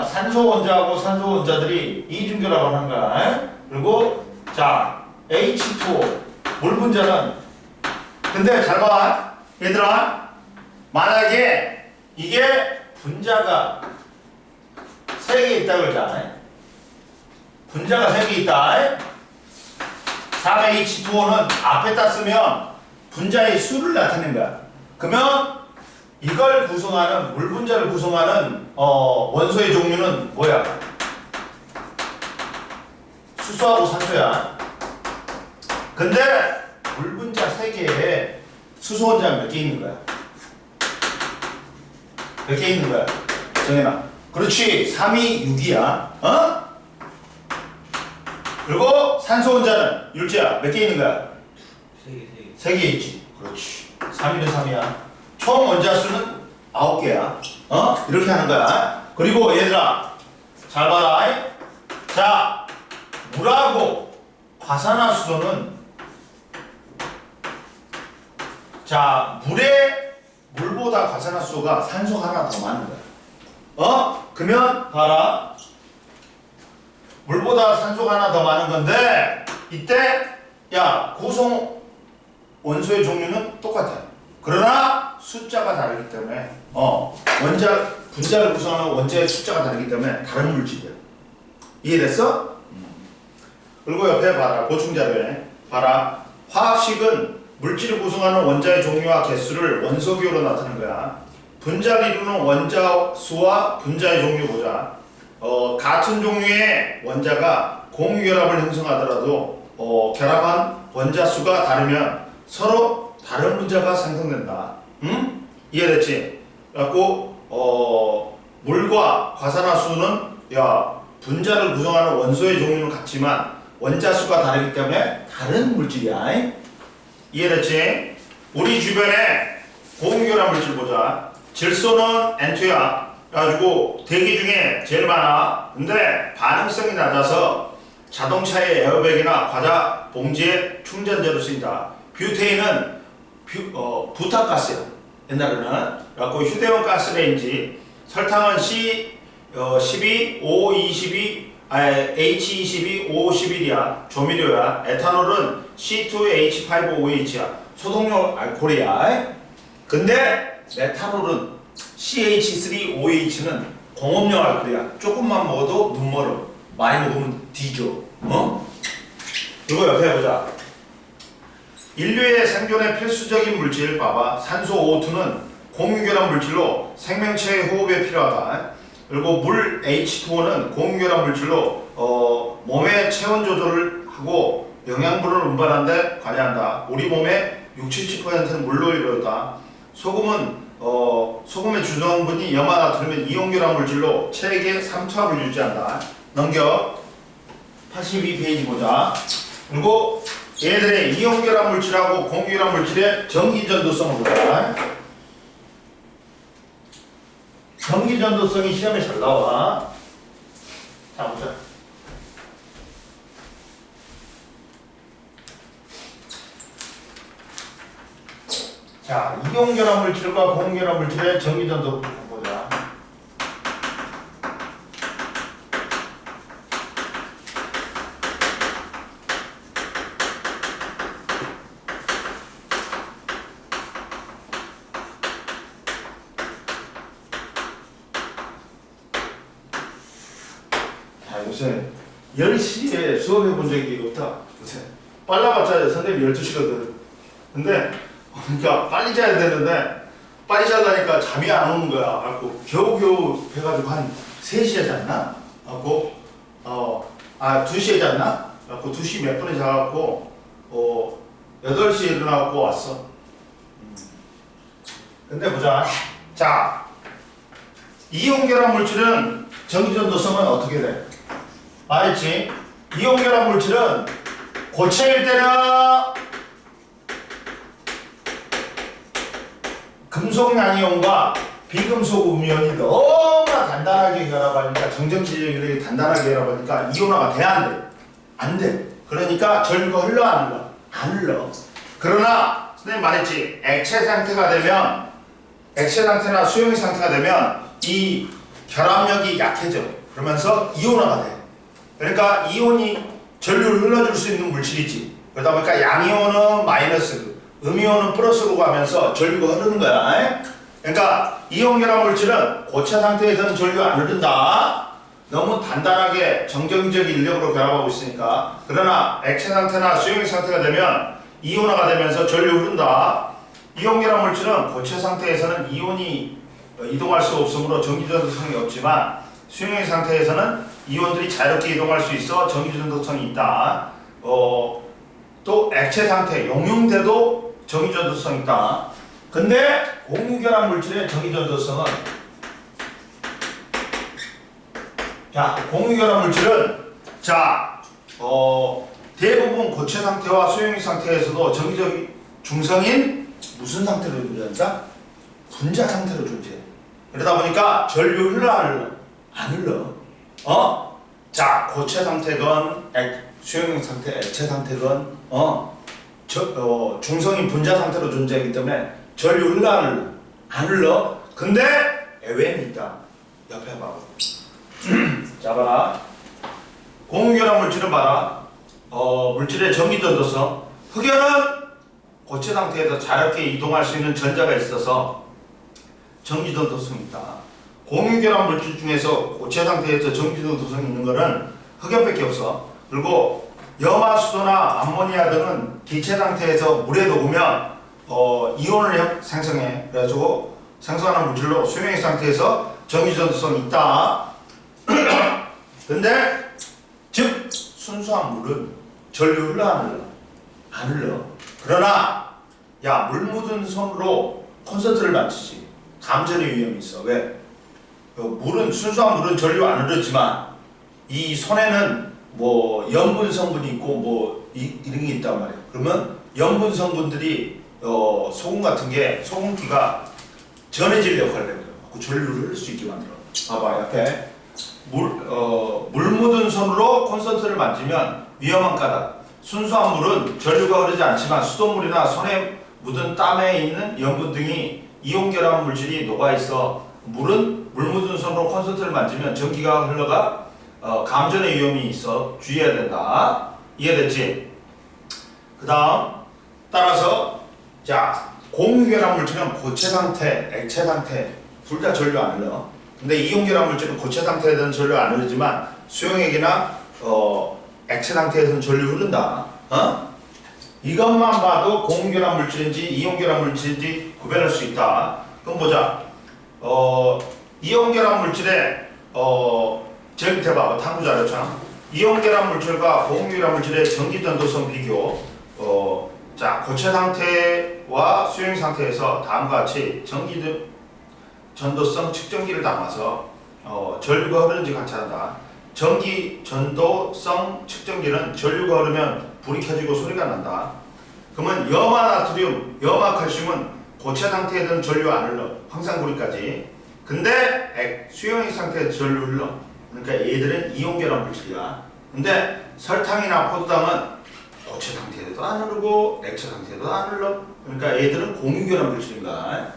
S1: 산소 원자하고 산소 원자들이 이중결합을 하는 거야. 그리고 자 H2O 물 분자는 근데 잘 봐. 얘들아 만약에 이게 분자가 3개 있다 그러잖아. 분자가 3개 있다. 3H2O는 앞에다 쓰면 분자의 수를 나타낸 거야. 그러면 이걸 구성하는 물 분자를 구성하는 원소의 종류는 뭐야? 수소하고 산소야. 근데 물 분자 3개에 수소 원자는 몇 개 있는 거야? 몇 개 있는 거야? 정현아. 그렇지. 3이 6이야. 그리고 산소 원자는 율제야. 몇 개 있는 거야? 3개 있지. 그렇지. 3이는 3이야. 총 원자 수는 9개야. 이렇게 하는 거야. 그리고 얘들아 잘 봐라. 자 물하고 과산화수소는 자 물보다 과산화수소가 산소가 하나 더 많은 거야. 그러면 봐라. 물보다 산소가 하나 더 많은 건데 이때 구성 원소의 종류는 똑같아. 그러나 숫자가 다르기 때문에 분자를 구성하는 원자의 숫자가 다르기 때문에 다른 물질이야. 이해됐어? 그리고 옆에 봐라. 보충자료에 봐라. 화학식은 물질을 구성하는 원자의 종류와 개수를 원소기호로 나타내는 거야. 분자를 이루는 원자 수와 분자의 종류 보자. 같은 종류의 원자가 공유결합을 형성하더라도 결합한 원자 수가 다르면 서로 다른 분자가 생성된다. 응? 이해됐지? 그래갖고 물과 과산화수는 분자를 구성하는 원소의 종류는 같지만 원자 수가 다르기 때문에 다른 물질이야. 이해됐지? 우리 주변에 공유결합 물질 보자. 질소는 N2야. 그래가지고 대기 중에 제일 많아. 근데 반응성이 낮아서 자동차의 에어백이나 과자 봉지에 충전재로 쓰인다. 뷰테인은 부탄가스야. 옛날에는. 그래갖고 휴대용 가스레인지. 설탕은 C12, O22, H22, O11이야. 조미료야. 에탄올은 C2H5OH야. 소독용 알코올이야. 근데 메탄올은 CH3OH는 공업용 알코올이야. 조금만 먹어도 눈 멀어. 많이 먹으면 뒤져. 그리고 옆에 보자. 인류의 생존에 필수적인 물질 봐봐. 산소 O2는 공유결합 물질로 생명체의 호흡에 필요하다. 그리고 물 H2O는 공유결합 물질로 몸의 체온 조절을 하고 영양분을 운반하는데 관여한다. 우리 몸의 60~70%는 물로 이루어졌다. 소금의 주성분이 염화나트륨은 이온결합 물질로 체액의 삼투압을 유지한다. 넘겨. 82페이지 보자. 그리고 얘들의 이온결합 물질하고 공유결합 물질의 전기전도성을 보자. 전기전도성이 시험에 잘 나와. 자 보자. 자, 이온결합 물질과 고온결합 물질의 전기전도 보자. 자, 요새 10시에 수업해 본 적이 없다. 요새 빨라봤자 선생님 12시거든. 근데 그러니까 빨리 자야 되는데 빨리 자려니까 잠이 안 오는 거야. 갖고 겨우겨우 해가지고 한 3시에 잤나? 갖고 2시에 잤나? 갖고 2시 몇 분에 자갖고 8시에 일어나갖고 왔어. 근데 보자. 자, 이온결합 물질은 전기전도성은 어떻게 돼? 말했지? 이온결합 물질은 고체일 때는 금속 양이온과 비금속 음이온이 너무나 단단하게 결합하니까 정정지역이 단단하게 결합하니까 이온화가 돼 안 돼? 안 돼. 그러니까 전류가 흘러 안 흘러? 안 흘러. 그러나 선생님 말했지 액체 상태가 되면 액체 상태나 수용의 상태가 되면 이 결합력이 약해져. 그러면서 이온화가 돼. 그러니까 이온이 전류를 흘러줄 수 있는 물질이지. 그러다 보니까 양이온은 마이너스, 음이온은 플러스로 가면서 전류가 흐르는 거야. 그러니까 이온결합 물질은 고체 상태에서는 전류가 안 흐른다. 너무 단단하게 정정적 인력으로 결합하고 있으니까. 그러나 액체 상태나 수용액 상태가 되면 이온화가 되면서 전류 흐른다. 이온결합 물질은 고체 상태에서는 이온이 이동할 수 없으므로 전기전도성이 없지만 수용액 상태에서는 이온들이 자유롭게 이동할 수 있어 전기전도성이 있다. 또 액체 상태, 용융돼도 전기전도성이 있다. 근데 공유결합 물질의 전기전도성은 공유결합 물질은 대부분 고체 상태와 수용액 상태에서도 전기적 중성인 무슨 상태로 존재한다? 분자 상태로 존재해. 그러다 보니까 전류 흘러 안 흘러? 안 흘러. 고체 상태건 수용액 상태, 액체 상태건 중성인 분자 상태로 존재하기 때문에 전류 흘러 안 흘러? 안 흘러. 근데 에웬이 있다. 옆에 봐봐. 자 봐라. 공유결합 물질은 봐라. 물질의 전기전도성. 흑연은 고체 상태에서 자유롭게 이동할 수 있는 전자가 있어서 전기전도성이 있다. 공유결합 물질 중에서 고체 상태에서 전기전도성이 있는 것은 흑연밖에 없어. 그리고 염화수소나 암모니아 등은 기체 상태에서 물에 녹으면 이온을 생성해. 그래가지고 생성하는 물질로 수용액 상태에서 전기전도성이 있다. 근데 즉 순수한 물은 전류 흘러 안 흘러? 안 흘러. 그러나 물 묻은 손으로 콘센트를 만지지. 감전의 위험이 있어. 왜? 순수한 물은 전류 안 흐르지만 이 손에는 염분 성분이 있고 이런 게 있단 말이에요. 그러면 염분 성분들이 소금 같은 게 소금기가 전해질 역할을 해요. 그 전류를 흐를 수 있게 만들어. 봐봐 옆에 물 묻은 손으로 콘센트를 만지면 위험한 까닭. 순수한 물은 전류가 흐르지 않지만 수돗물이나 손에 묻은 땀에 있는 염분 등이 이온결합 물질이 녹아있어 물은 물 묻은 손으로 콘센트를 만지면 전기가 흘러가 감전의 위험이 있어 주의해야 된다. 이해됐지? 그 다음 따라서 공유결합 물질은 고체 상태, 액체 상태 둘 다 전류 안 흘러. 근데 이온결합 물질은 고체 상태에서는 전류 안 흐르지만 수용액이나 액체 상태에서는 전류 흐른다. 이것만 봐도 공유결합 물질인지 이온결합 물질인지 구별할 수 있다. 그럼 보자. 이온결합 물질의 제일 밑에 봐봐. 탐구 자료처럼 이온결합 물질과 공유결합 물질의 전기전도성 비교. 고체 상태와 수용액 상태에서 다음과 같이 전기전도성 측정기를 담아서 전류가 흐르는지 관찰한다. 전기전도성 측정기는 전류가 흐르면 불이 켜지고 소리가 난다. 그러면 염화나트륨, 염화칼슘은 고체 상태에는 전류 안 흘러. 황산구리까지. 근데 수용액 상태에서 전류 흘러. 그러니까 얘들은 이온결합 물질이야. 근데 설탕이나 포도당은 고체 상태에도 안 흐르고 액체 상태에도 안 흘러. 그러니까 얘들은 공유결합 물질입니다.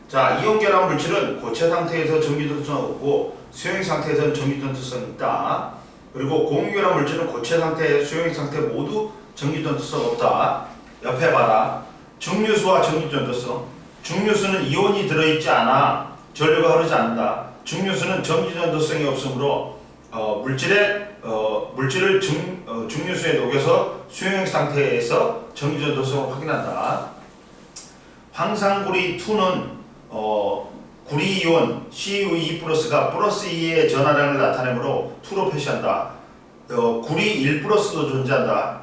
S1: 자, 이온결합 물질은 고체 상태에서 전기전도성이 없고 수용액 상태에서는 전기전도성이 있다. 그리고 공유결합 물질은 고체 상태, 수용액 상태 모두 전기전도성 없다. 옆에 봐라. 중류수와 전기전도성. 중류수는 이온이 들어있지 않아 전류가 흐르지 않는다. 중류수는 전기전도성이 없으므로 물질을 중류수에 녹여서 수용액 상태에서 전기전도성을 확인한다. 황산구리2는 구리이온 Cu2+가 플러스 2의 전하량을 나타내므로 2로 표시한다. 구리 1+도 존재한다.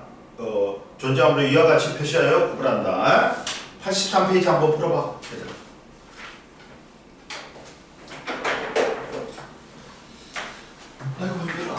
S1: 존재하므로 이와 같이 표시하여 구분한다. 83페이지 한번 풀어봐. 얘들아. 아이고 힘들어.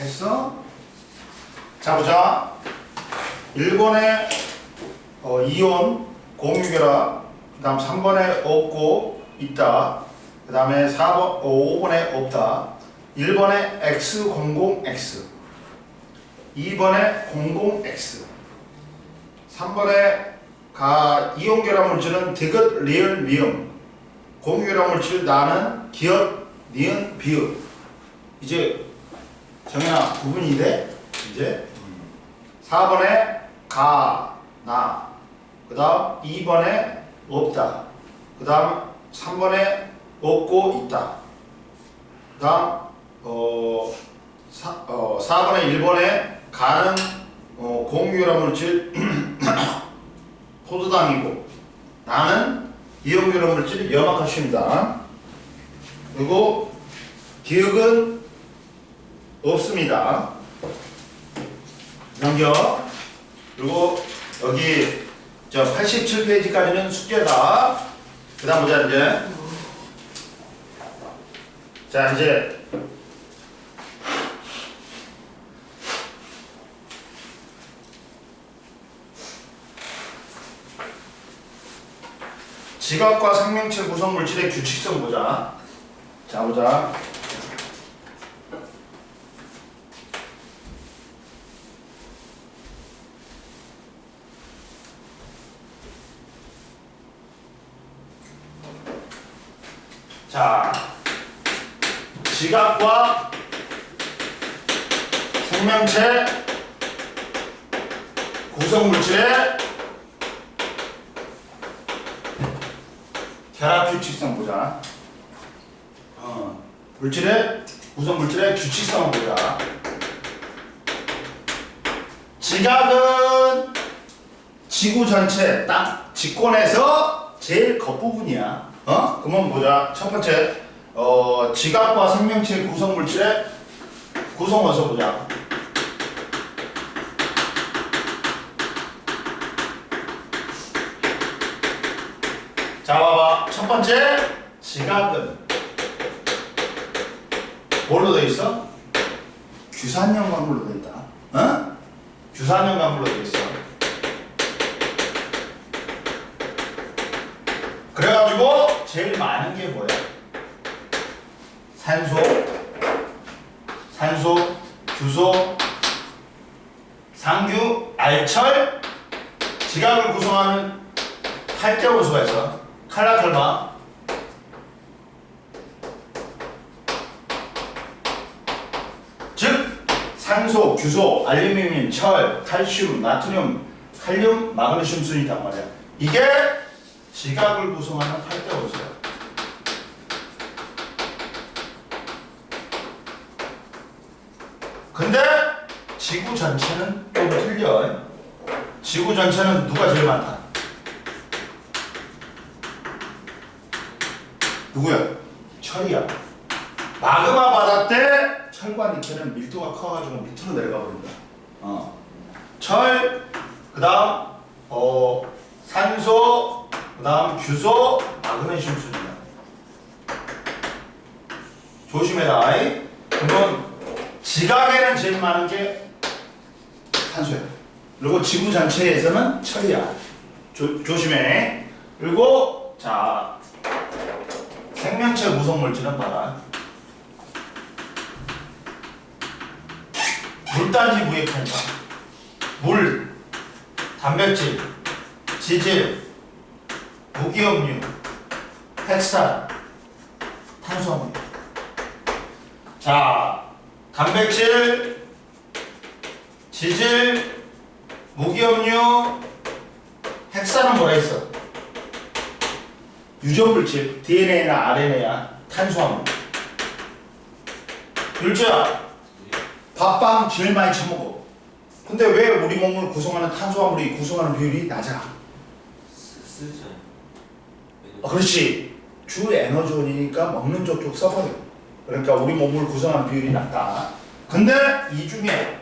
S1: 했어? 자 보자. 1번에 이온 공유결합, 그 다음 3번에 없고 있다, 그 다음에 5번에 없다, 1번에 X00X, 2번에 00X, 3번에 이온결합 물질은 디귿, 리을, 미음, 공유결합 물질 나는 기역, 니은, 비읍. 이제 정현아 구분이 돼? 이제 4번에 나, 그 다음 2번에 없다, 그 다음 3번에 없고 있다, 그 다음 4번에 1번에 가는 공유결합 물질 포도당이고 나는 이온결합 물질 염화칼슘이다. 그리고 기억은 없습니다. 넘겨. 그리고 여기 87페이지까지는 숙제다. 그 다음 보자 이제. 자 이제 지각과 생명체 구성 물질의 규칙성 보자. 자 보자. 자, 지각과 생명체 구성 물질의 결합 규칙성 보자. 물질의 구성 물질의 규칙성을 보자. 지각은 지구 전체 딱 직권에서 제일 겉부분이야. 그러면 보자. 첫 번째, 지각과 생명체 구성 물질의 구성 원소 보자. 자, 봐봐. 첫 번째, 지각은 뭘로 되어 있어? 규산염 광물로 되어 있다. 규산염 광물로 되어 있어. 그래가지고 제일 많은 게 뭐야? 산소, 규소, 상규, 알철, 지각을 구성하는 칼제 원소가 있어. 칼라칼마. 즉 산소, 규소, 알루미늄, 철, 칼슘, 나트륨, 칼륨, 마그네슘 순이 있단 말이야. 이게 지각을 구성하는 칼제 원소야. 근데 지구 전체는 좀 틀려. 지구 전체는 누가 제일 많다? 누구야? 철이야. 마그마 바다 때 철과 니켈은 밀도가 커가지고 밑으로 내려가 버린다. 철, 그 다음 산소, 그 다음 규소, 마그네슘 순이야. 조심해라. 그러면 지각에는 제일 많은 게 산소야. 그리고 지구 전체에서는 철이야. 조심해. 그리고 자, 생명체 구성 물질은 봐라. 물단지 무액한다. 물, 단백질, 지질, 무기염류, 핵산, 탄수화물. 자, 단백질, 지질, 무기염류, 핵산은 뭐라 했어? 유전물질, DNA나 RNA야. 탄수화물. 율주야, 밥빵 제일 많이 처먹어. 근데 왜 우리 몸을 구성하는 탄수화물이 구성하는 비율이 낮아?
S3: 쓰죠.
S1: 그렇지. 주 에너지원이니까 먹는 쪽쪽 써버려. 그러니까 우리 몸을 구성하는 비율이 낮다. 근데 이 중에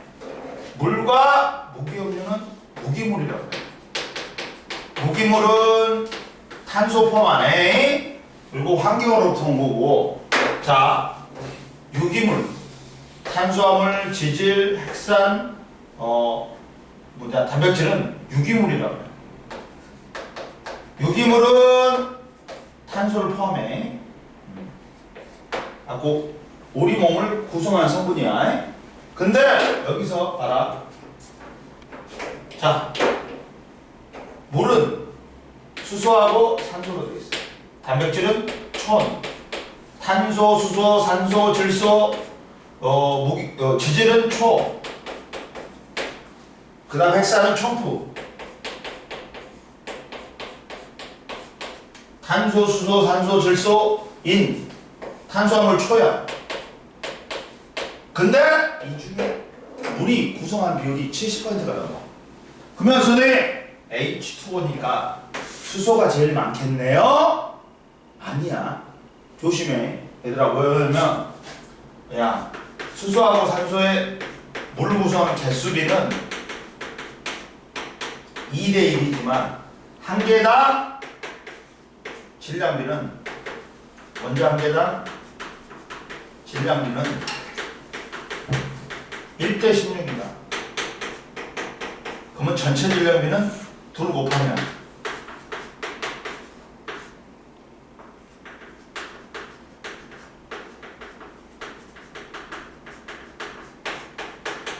S1: 물과 무기염류는 무기물이라고 해. 무기물은 탄소폼 안에 그리고 환경으로부터 온 거고, 자, 유기물, 탄수화물, 지질, 핵산, 단백질은 유기물이라고 해요. 유기물은 탄소를 포함해. 꼭 우리 몸을 구성하는 성분이야. 근데 여기서 봐라. 자, 물은 수소하고 산소로 되어 있어. 단백질은 촌. 탄소, 수소, 산소, 질소, 지질은 초. 그 다음 핵산은 첨부. 탄소, 수소, 산소, 질소, 인. 탄수화물 초야. 근데 이 중에 물이 구성한 비율이 70%가 넘어. 그러면 선생님 H2O니까 수소가 제일 많겠네요? 아니야. 조심해. 얘들아, 왜냐면 야, 수소하고 산소의 물을 구성하는 개수비는 2대 1이지만 한 개당 질량비는 원자 한 개당 질량비는 1대 16이다. 그러면 전체 질량비는 둘 곱하면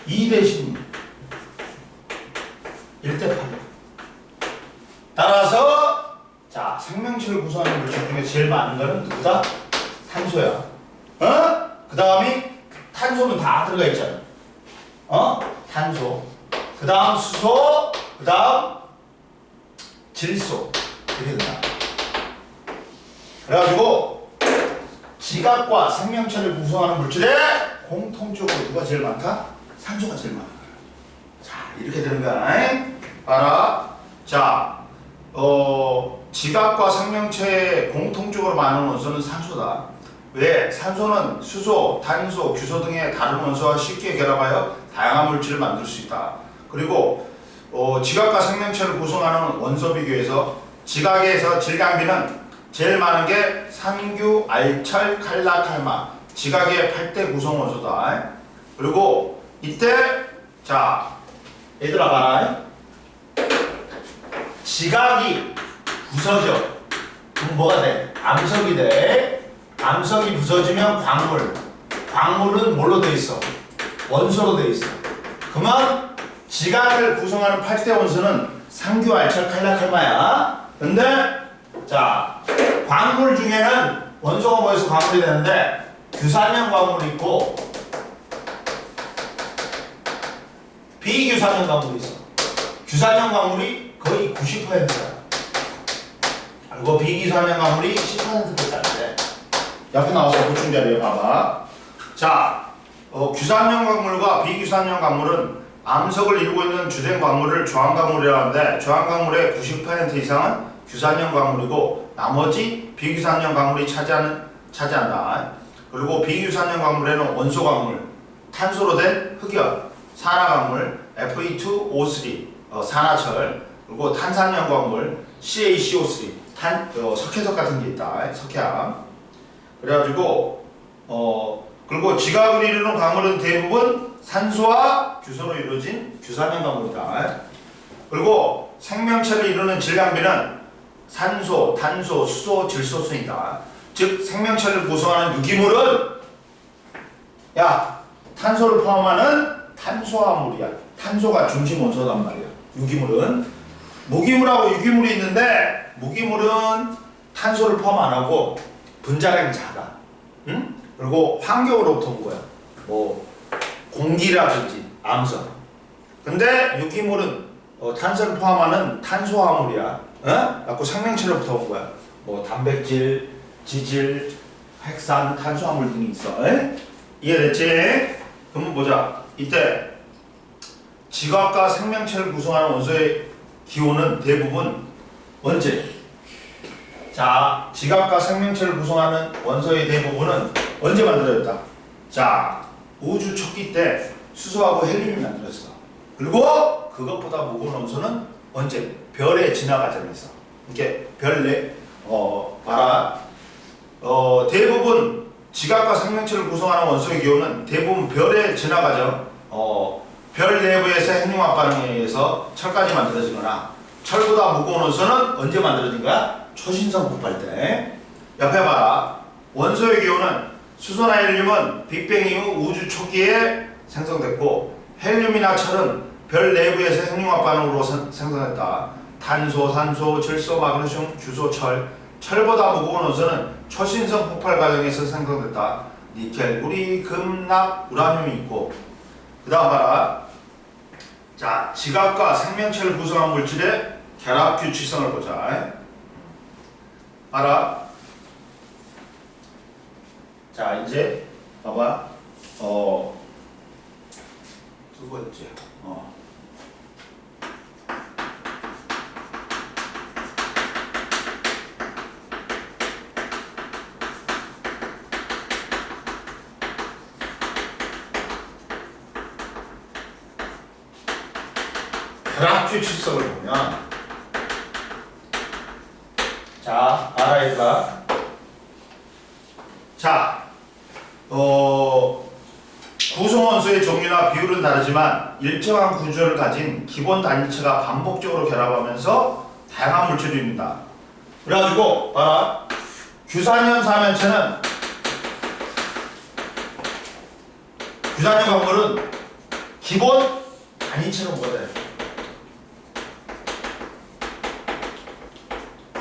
S1: 2대 16. 1대 8. 따라서 자, 생명체를 구성하는 물질 중에 제일 많은 거는 누구다? 탄소야. 그 다음이 탄소는 다 들어가 있잖아. 탄소. 그 다음 수소. 그 다음 질소. 이렇게 된다. 그래가지고 지각과 생명체를 구성하는 물질에 공통적으로 누가 제일 많다? 산소가 제일 많아. 자, 이렇게 되는 거야. 봐라. 자, 지각과 생명체에 공통적으로 많은 원소는 산소다. 왜? 산소는 수소, 탄소, 규소 등의 다른 원소와 쉽게 결합하여 다양한 물질을 만들 수 있다. 그리고 지각과 생명체를 구성하는 원소 비교에서 지각에서 질량비는 제일 많은 게 산규, 알철, 칼라, 칼마. 지각의 8대 구성 원소다. 그리고 이때 자, 얘들아 봐라. 지각이 부서져. 그럼 뭐가 돼? 암석이 돼. 암석이 부서지면 광물. 광물은 뭘로 돼 있어? 원소로 돼 있어. 그러면 지각을 구성하는 8대 원소는 상규, 알철, 칼라, 칼마야. 근데 자, 광물 중에는 원소가 모여서 광물이 되는데 규산형 광물이 있고 비규산형 광물이 있어. 규산형 광물이 거의 90%야. 그리고 비규산형 광물이 10%밖에 안 돼. 옆에 나와서 보충 자료에 봐봐. 자, 규산형 광물과 비규산형 광물은 암석을 이루고 있는 주된 광물을 저항광물이라고 하는데 저항광물의 90% 이상은 규산형 광물이고 나머지 비규산형 광물이 차지한다. 그리고 비규산형 광물에는 원소 광물, 탄소로 된 흑연, 산화광물, Fe2O3, 산화철, 그리고 탄산형 광물, CaCO3, 석회석 같은 게 있다. 석회암. 그래가지고 그리고 지각을 이루는 광물은 대부분 산소와 규소로 이루어진 규산형 광물이다. 그리고 생명체를 이루는 질량비는 산소, 탄소, 수소, 질소 순이다. 즉 생명체를 구성하는 유기물은 야, 탄소를 포함하는 탄소화물이야. 탄소가 중심 원소단 말이야. 유기물은 무기물하고 유기물이 있는데 무기물은 탄소를 포함 안 하고 분자량이 작아. 응? 그리고 환경으로부터 온 거야. 뭐 공기라든지 암석. 근데 유기물은 탄소를 포함하는 탄소화물이야. 갖고 생명체로부터 온 거야. 뭐 단백질, 지질, 핵산, 탄수화물 등이 있어. 이해됐지? 그럼 보자. 이때 지각과 생명체를 구성하는 원소의 기호는 대부분 언제? 자, 지각과 생명체를 구성하는 원소의 대부분은 언제 만들어졌다? 자, 우주 초기 때 수소하고 헬륨이 만들어졌어. 그리고 그것보다 무거운 원소는 언제? 별의 진화 과정에서. 이렇게 별내 봐라. 대부분 지각과 생명체를 구성하는 원소의 기호는 대부분 별에 지나가죠. 별 내부에서 핵융합 반응에 의해서 철까지 만들어지거나 철보다 무거운 원소는 언제 만들어진 거야? 초신성 폭발 때. 옆에 봐라. 원소의 기호는 수소나 헬륨은 빅뱅 이후 우주 초기에 생성됐고 헬륨이나 철은 별 내부에서 핵융합 반응으로 생성됐다. 탄소, 산소, 질소, 마그네슘, 규소, 철. 철보다 무거운 원소는 초신성 폭발 과정에서 생성됐다. 니켈, 우리, 금, 납, 우라늄이 있고. 그 다음 봐라. 자, 지각과 생명체를 구성한 물질의 결합 규칙성을 보자. 봐라. 자, 이제 봐봐. 두 번째. 결합 규칙성을 보면, 자, 봐라 얘들아. 자, 구성원소의 종류나 비율은 다르지만 일정한 구조를 가진 기본 단위체가 반복적으로 결합하면서 다양한 물질입니다. 그래가지고 봐라. 규산염 사면체는 규산염 광물은 기본 단위체로 뭐가 돼요?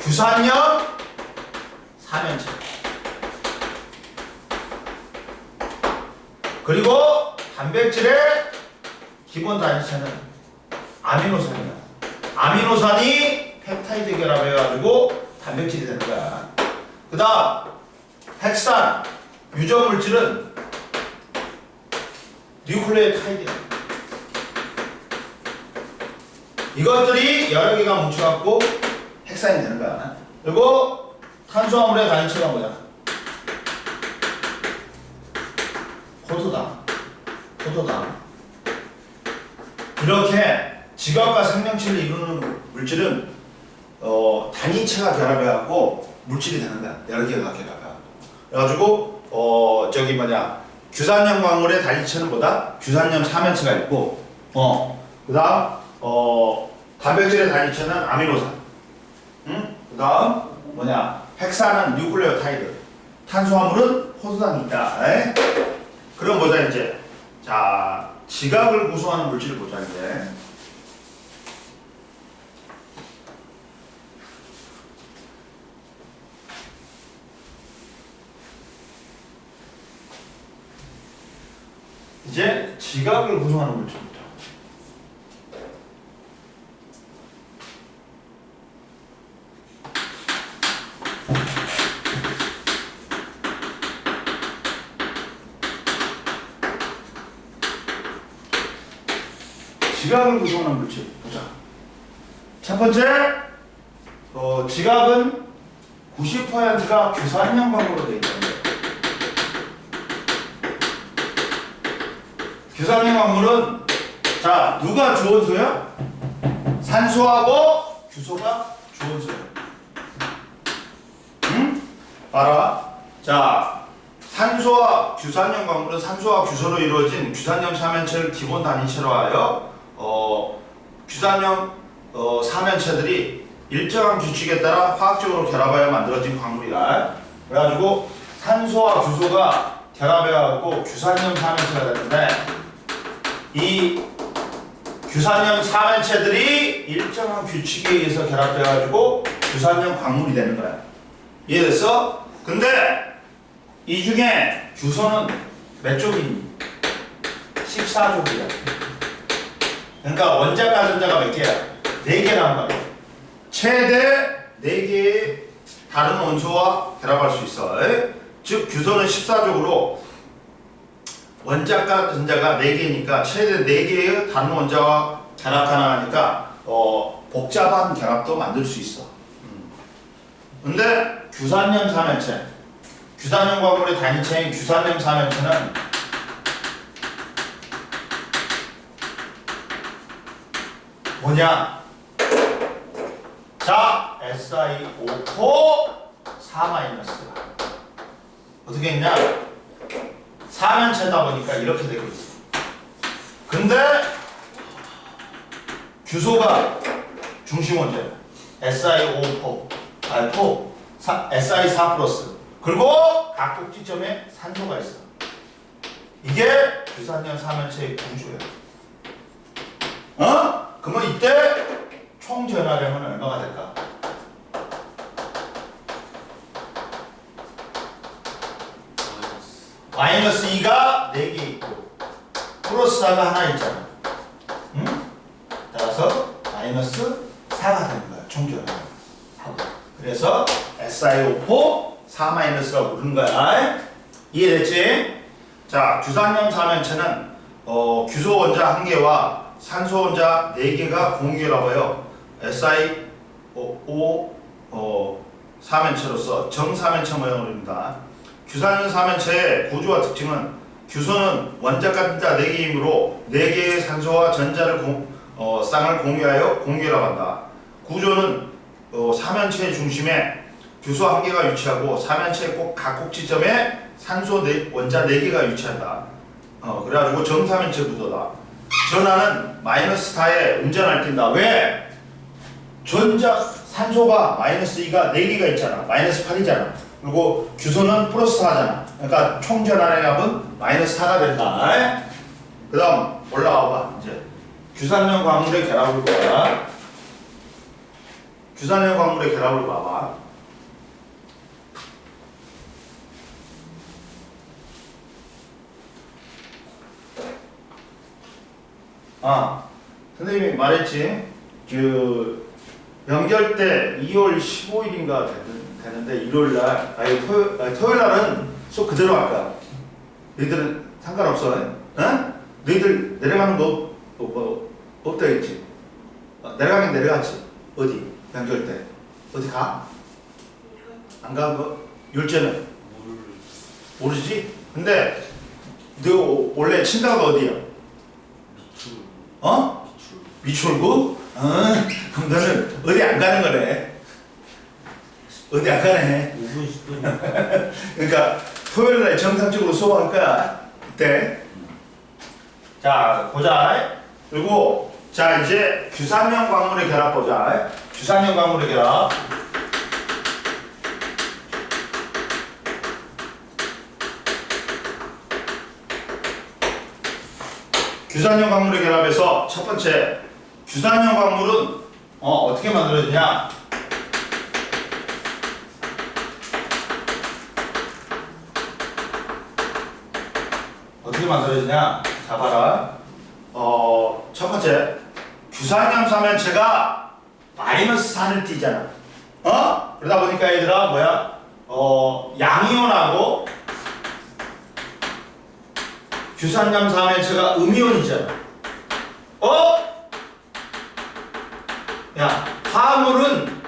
S1: 규산염 사면체. 그리고 단백질의 기본 단위체는 아미노산이야. 아미노산이 펩타이드 결합해가지고 단백질이 되는 거야. 그 다음 핵산, 유전물질은 뉴클레오타이드야. 이것들이 여러 개가 뭉쳐갖고 핵산이 되는 거야. 그리고 탄수화물의 단위체가 뭐야? 포도당. 이렇게 지각과 생명체를 이루는 물질은 단위체가 결합해갖고 물질이 되는 거야. 여러 개가 결합해갖고. 그래가지고 규산염 광물의 단위체는 뭐다? 규산염 사면체가 있고, 그 다음 단백질의 단위체는 아미노산. 그 다음 핵산은 뉴클레오타이드. 탄수화물은 포도당이 있다. 그럼 보자 이제. 자, 지각을 구성하는 물질을 보자 이제. 이제 지각을 구성하는 물질입니다. 지각을 구성하는 물질 보자. 첫 번째, 지각은 90%가 규산염 광물로 되어 있는데, 규산염 광물은 자 누가 주원소야? 산소하고 규소가 주원소야. 응? 봐라. 자, 산소와 규산염 광물은 산소와 규소로 이루어진 규산염 사면체를 기본 단위체로 하여 규산염 사면체들이 일정한 규칙에 따라 화학적으로 결합하여 만들어진 광물이야. 그래가지고 산소와 규소가 결합해갖고 규산염 사면체가 되는데, 이 규산염 사면체들이 일정한 규칙에 의해서 결합해가지고 규산염 광물이 되는 거야. 이해됐어? 근데 이 중에 규소는 몇 쪽이니? 14쪽이야. 그러니까 원자 가전자가 몇 개야? 4개란 말이야. 최대 4개의 다른 원소와 결합할 수 있어. 즉 규소는 14쪽으로 원자가 전자가 4개니까 최대 4개의 다른 원자와 결합 가능하니까 복잡한 결합도 만들 수 있어. 근데 규산염 사면체, 규산염 광물의 단위체인 규산염 사면체는 뭐냐? 자, SiO4 4-. 어떻게 했냐? 사면체다 보니까 이렇게 되고 있어. 근데 규소가 중심 원자야. SiO4, Si4 플러스. 그리고 각 꼭지점에 산소가 있어. 이게 규산염 사면체의 구조야. 그러면 이때 총 전하량은 얼마가 될까? 마이너스 2가 4개 있고 플러스 4가 하나 있잖아. 응? 따라서 마이너스 4가 되는 거야. 총 전하량. 그래서 SiO4 4-라고 부르는 거야. 이해됐지? 자, 규산염 사면체는 규소 원자 1개와 산소 원자 4개가 공유결합하여 SiO 사면체로서 정사면체 모양입니다. 규산염 사면체의 구조와 특징은 규소는 원자가 4개이므로 4개의 산소와 전자를 쌍을 공유하여 공유결합한다. 구조는 사면체의 중심에 규소 1개가 위치하고 사면체의 각 꼭지점에 산소 원자 4개가 위치한다. 그래가지고 정사면체 구도다. 전하는 마이너스 4에 운전을 띈다. 왜? 산소가 마이너스 2가 4개가 있잖아. 마이너스 8이잖아. 그리고 규소는 플러스 4잖아. 그러니까 총 전하의 값은 마이너스 4가 된다. 그 다음 올라와봐. 이제 규산염 광물의 결합을 봐. 규산염 광물의 결합을 봐봐. 선생님이 말했지. 연결 때 2월 15일인가 되는데 일요일날, 토요일날은 수업 그대로 할 거야. 너희들은 상관없어. 너희들 내려가는 거 없다 했지. 내려가긴 내려갔지. 어디? 연결 때 어디 가? 안 가는 거? 율제는? 모르지? 근데 너 원래 친다가 어디야? 미추홀구? 그럼 너는 어디 안 가는 거네. 어디 안 가네.
S3: 5분 10분.
S1: 그러니까 토요일날 정상적으로 수업할 거야. 그때. 자, 보자. 그리고 자, 이제 규산염 광물의 결합 보자. 규산염 광물의 결합. 규산염 광물의 결합에서 첫 번째, 규산염 광물은 어떻게 만들어지냐? 어떻게 만들어지냐? 자, 봐라. 첫 번째, 규산염 사면체가 마이너스 4를 띠잖아. 그러다 보니까 얘들아, 뭐야? 양이온하고 규산염 사면체가 음이온이잖아. 야, 화합물은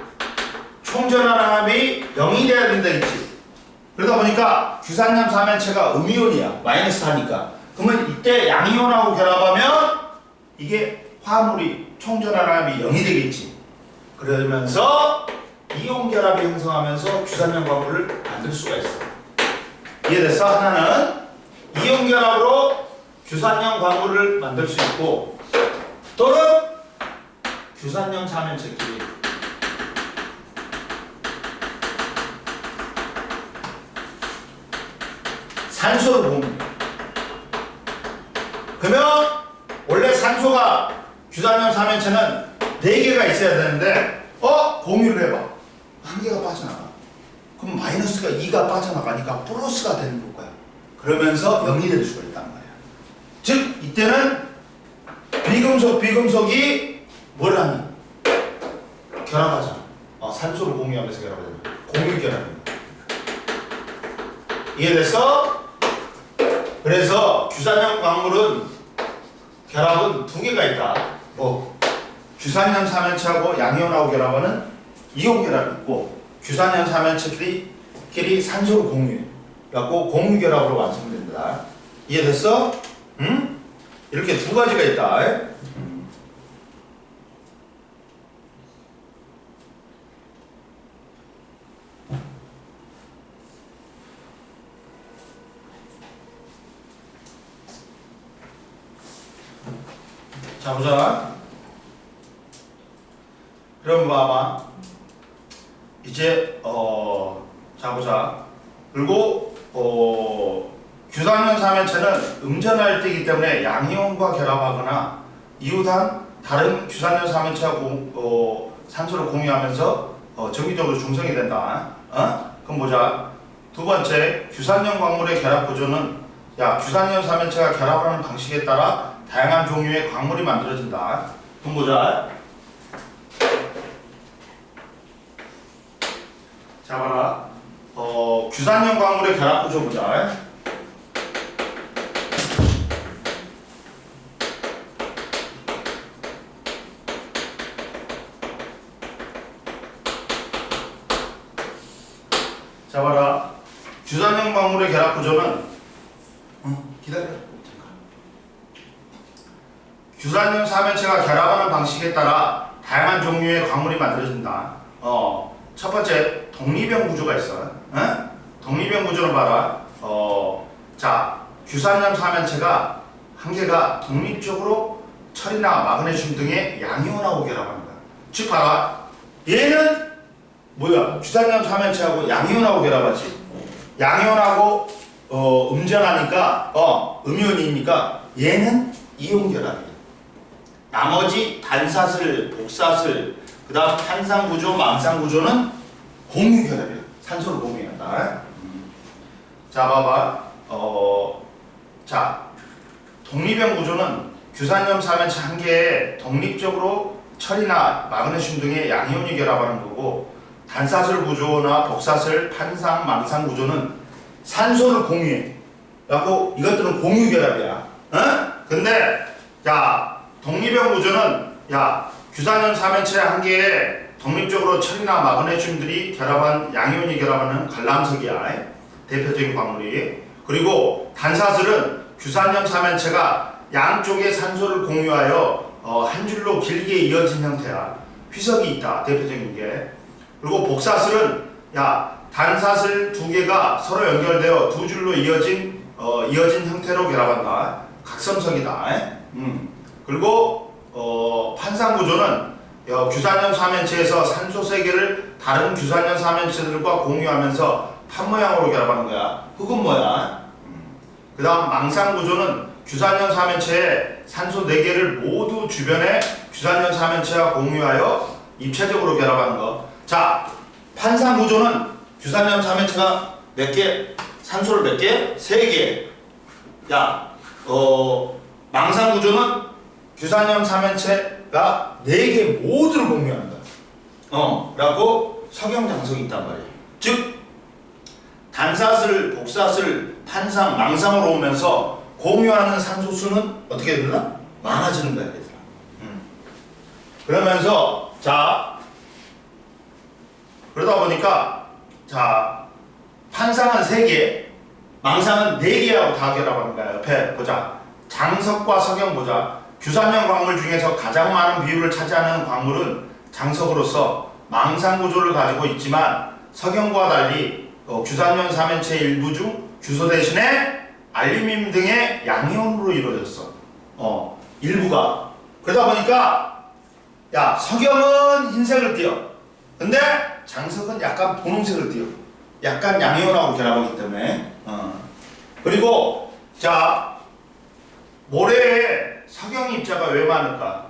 S1: 총전하량합이 0이 돼야 된다 했지. 그러다 보니까 규산염 사면체가 음이온이야. 마이너스 4니까. 그러면 이때 양이온하고 결합하면 이게 화합물이 총전하량합이 0이 되겠지. 그러면서 이온 결합이 형성하면서 규산염 광물을 만들 수가 있어. 이해됐어? 하나는 이온 결합으로 규산염 광물을 만들 수 있고, 또는 규산염 사면체끼리 산소를 공유. 그러면 원래 산소가 규산염 사면체는 4개가 있어야 되는데 공유를 해봐. 1개가 빠져나가. 그럼 마이너스가 2가 빠져나가니까 플러스가 되는 거야. 그러면서 0이 될 수가 있단 말이야. 즉 이때는 비금속이 뭘 하니? 결합하잖아. 산소를 공유하면서 결합하잖아. 공유 결합입니다. 이해됐어? 그래서 규산염 광물은 결합은 2개가 있다. 규산염 사면체하고 양이온하고 결합하는 이온 결합이 있고, 규산염 사면체끼리 산소를 공유해갖고 공유 결합으로 완성된다. 이해됐어? 응? 이렇게 2가지가 있다. 자 보자. 그럼 봐봐. 이제 자 보자. 그리고 규산염 삼연체는 음전할 때이기 때문에 양이온과 결합하거나 이웃한 다른 규산염 삼연체와 산소를 공유하면서 정기적으로 중성이 된다. 그럼 보자. 두 번째, 규산염 광물의 결합 구조는 규산염 삼연체가 결합하는 방식에 따라 다양한 종류의 광물이 만들어진다. 그럼 보자. 자 봐라. 규산염 광물의 결합 구조 보자. 자 봐라. 규산염 광물의 결합 구조는 기다려. 규산염 삼연체가 결합하는 방식에 따라 다양한 종류의 광물이 만들어진다. 첫 번째 독립형 구조가 있어. 독립형 구조는 봐라. 자 규산염 삼연체가 한 개가 독립적으로 철이나 마그네슘 등의 양이온하고 결합합니다. 즉 봐라. 얘는 뭐야? 규산염 삼연체하고 양이온하고 결합하지. 양이온하고 음전하니까 음이온이니까 얘는 이온 결합이야. 나머지 단사슬, 복사슬, 그 다음 탄산구조, 망상구조는 공유 결합이야. 산소를 공유한다. 자 봐봐. 자 독립형 구조는 규산염 삼연체 한 개에 독립적으로 철이나 마그네슘 등의 양이온이 결합하는 거고, 단사슬 구조나 복사슬, 판상, 망상 구조는 산소를 공유해. 라고 이것들은 공유 결합이야. 근데 독립형 구조는 규산염 삼연체 한 개에 독립적으로 철이나 마그네슘들이 결합한 양이온이 결합하는 관람석이야. 대표적인 광물이. 그리고 단사슬은 규산염 삼연체가 양쪽의 산소를 공유하여 한 줄로 길게 이어진 형태야. 휘석이 있다. 대표적인 게. 그리고 복사슬은 단사슬 두 개가 서로 연결되어 두 줄로 이어진 형태로 결합한다. 각성석이다. 그리고 판상구조는 규산염 삼연체에서 산소 세개를 다른 규산염 삼연체들과 공유하면서 판 모양으로 결합하는 거야. 흙은 뭐야? 그 다음 망상구조는 규산염 삼연체에 산소 4개를 모두 주변에 규산염 삼연체와 공유하여 입체적으로 결합하는 거. 자, 판상구조는 규산염 삼연체가 몇 개? 산소를 몇 개? 3개. 망상구조는 규산염 삼연체가 4개 모두를 공유한다. 라고 석영장석이 있단 말이에요. 즉 단사슬, 복사슬, 판상, 망상으로 오면서 공유하는 산소수는 어떻게 되나? 많아지는 거야, 얘들아. 그러면서 그러다 보니까 판상은 3개, 망상은 4개하고 다 결합하는 거야. 옆에 보자. 장석과 석영 보자. 규산염 광물 중에서 가장 많은 비율을 차지하는 광물은 장석으로서 망상 구조를 가지고 있지만, 석영과 달리 규산염 삼연체 일부 중 규소 대신에 알루미늄 등의 양이온으로 이루어졌어. 일부가. 그러다 보니까 석영은 흰색을 띠어. 근데 장석은 약간 분홍색을 띠어. 약간 양이온하고 결합하기 때문에. 그리고 모래에 석영 입자가 왜 많을까?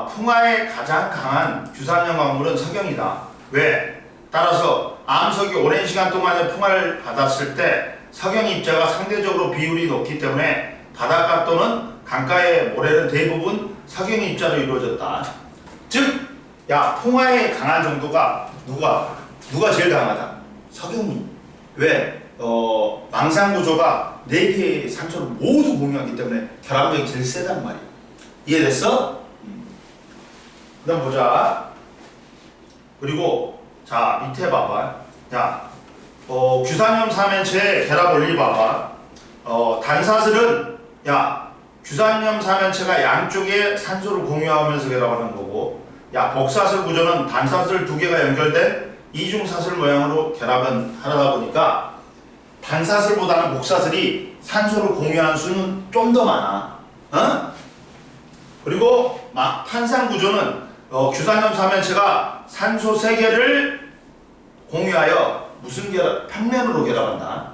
S1: 풍화에 가장 강한 규산염 광물은 석영이다. 왜? 따라서 암석이 오랜 시간 동안에 풍화를 받았을 때 석영 입자가 상대적으로 비율이 높기 때문에 바닷가 또는 강가의 모래는 대부분 석영 입자로 이루어졌다. 즉, 풍화에 강한 정도가 누가 제일 강하다? 석영이. 왜? 망상 구조가 4개의 산소를 모두 공유하기 때문에 결합력이 제일 세단 말이야. 이해됐어? 그 다음 보자. 그리고 밑에 봐봐. 규산염 삼연체의 결합 원리 봐봐. 단사슬은 규산염 삼연체가 양쪽에 산소를 공유하면서 결합하는 거고, 복사슬 구조는 단사슬 2개가 연결된 이중사슬 모양으로 결합은 하다 보니까 단사슬보다는 복사슬이 산소를 공유하는 수는 좀 더 많아. 그리고 탄산 구조는 규산염 사면체가 산소 3개를 공유하여 무슨 결합? 평면으로 결합한다.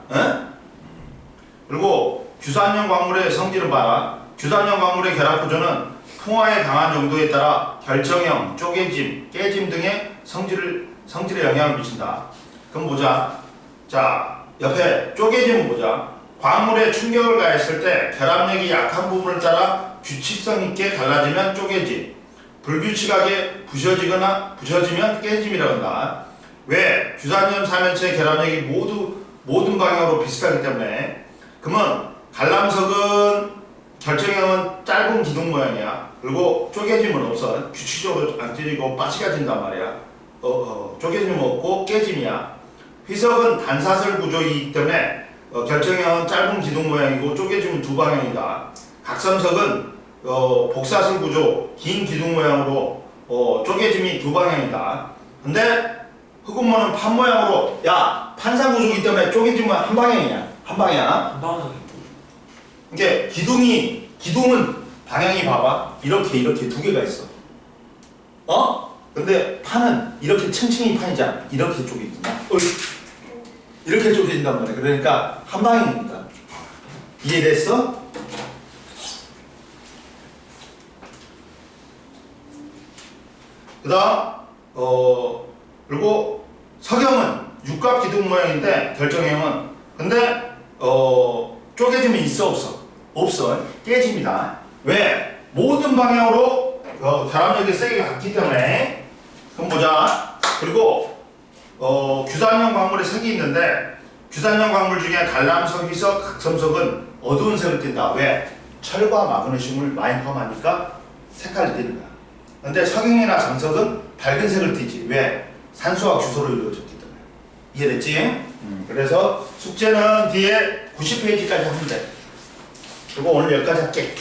S1: 그리고 규산염 광물의 성질을 봐라. 규산염 광물의 결합 구조는 풍화의 강한 정도에 따라 결정형, 쪼개짐, 깨짐 등의 성질에 영향을 미친다. 그럼 보자. 자, 옆에 쪼개짐을 보자. 광물에 충격을 가했을 때 결합력이 약한 부분을 따라 규칙성 있게 갈라지면 쪼개짐, 불규칙하게 부서지면 깨짐이라고 한다. 왜? 규산염 사면체의 결합력이 모든 방향으로 비슷하기 때문에. 그러면 갈람석은 결정형은 짧은 기둥 모양이야. 그리고 쪼개짐은 없어. 규칙적으로 안 찢어지고 빠지가진단 말이야. 쪼개짐은 없고 깨짐이야. 휘석은 단사슬 구조이기 때문에 결정형은 짧은 기둥 모양이고 쪼개짐은 두 방향이다. 각섬석은 복사슬 구조, 긴 기둥 모양으로 쪼개짐이 두 방향이다. 근데 흑운모는 판 모양으로, 야, 판상 구조이기 때문에 쪼개짐은 한 방향이야. 한 방향.
S3: 한 방향이
S1: 이게 기둥은 방향이 봐봐. 이렇게 두 개가 있어. 근데 판은 이렇게 층층이 판이잖아. 이렇게 쪼개진다. 이렇게 쪼개진단 말이야. 그러니까 한 방향이니까. 이해됐어? 그 다음, 그리고 석영은 육각 기둥 모양인데, 결정형은. 근데, 쪼개짐이 있어, 없어? 없어. 깨집니다. 왜? 모든 방향으로 결합력이 세게 같기 때문에. 그럼 보자. 그리고, 규산형 광물이 색이 있는데, 규산형 광물 중에 갈람석, 휘석, 각섬석은 어두운 색을 띈다. 왜? 철과 마그네슘을 많이 포함하니까 색깔이 띠는 거야. 근데 석영이나 장석은 밝은 색을 띠지. 왜? 산소와 규소로 이루어졌기 때문에. 이해됐지? 그래서 숙제는 뒤에 90페이지까지 하면 돼. 그리고 오늘 여기까지 할게.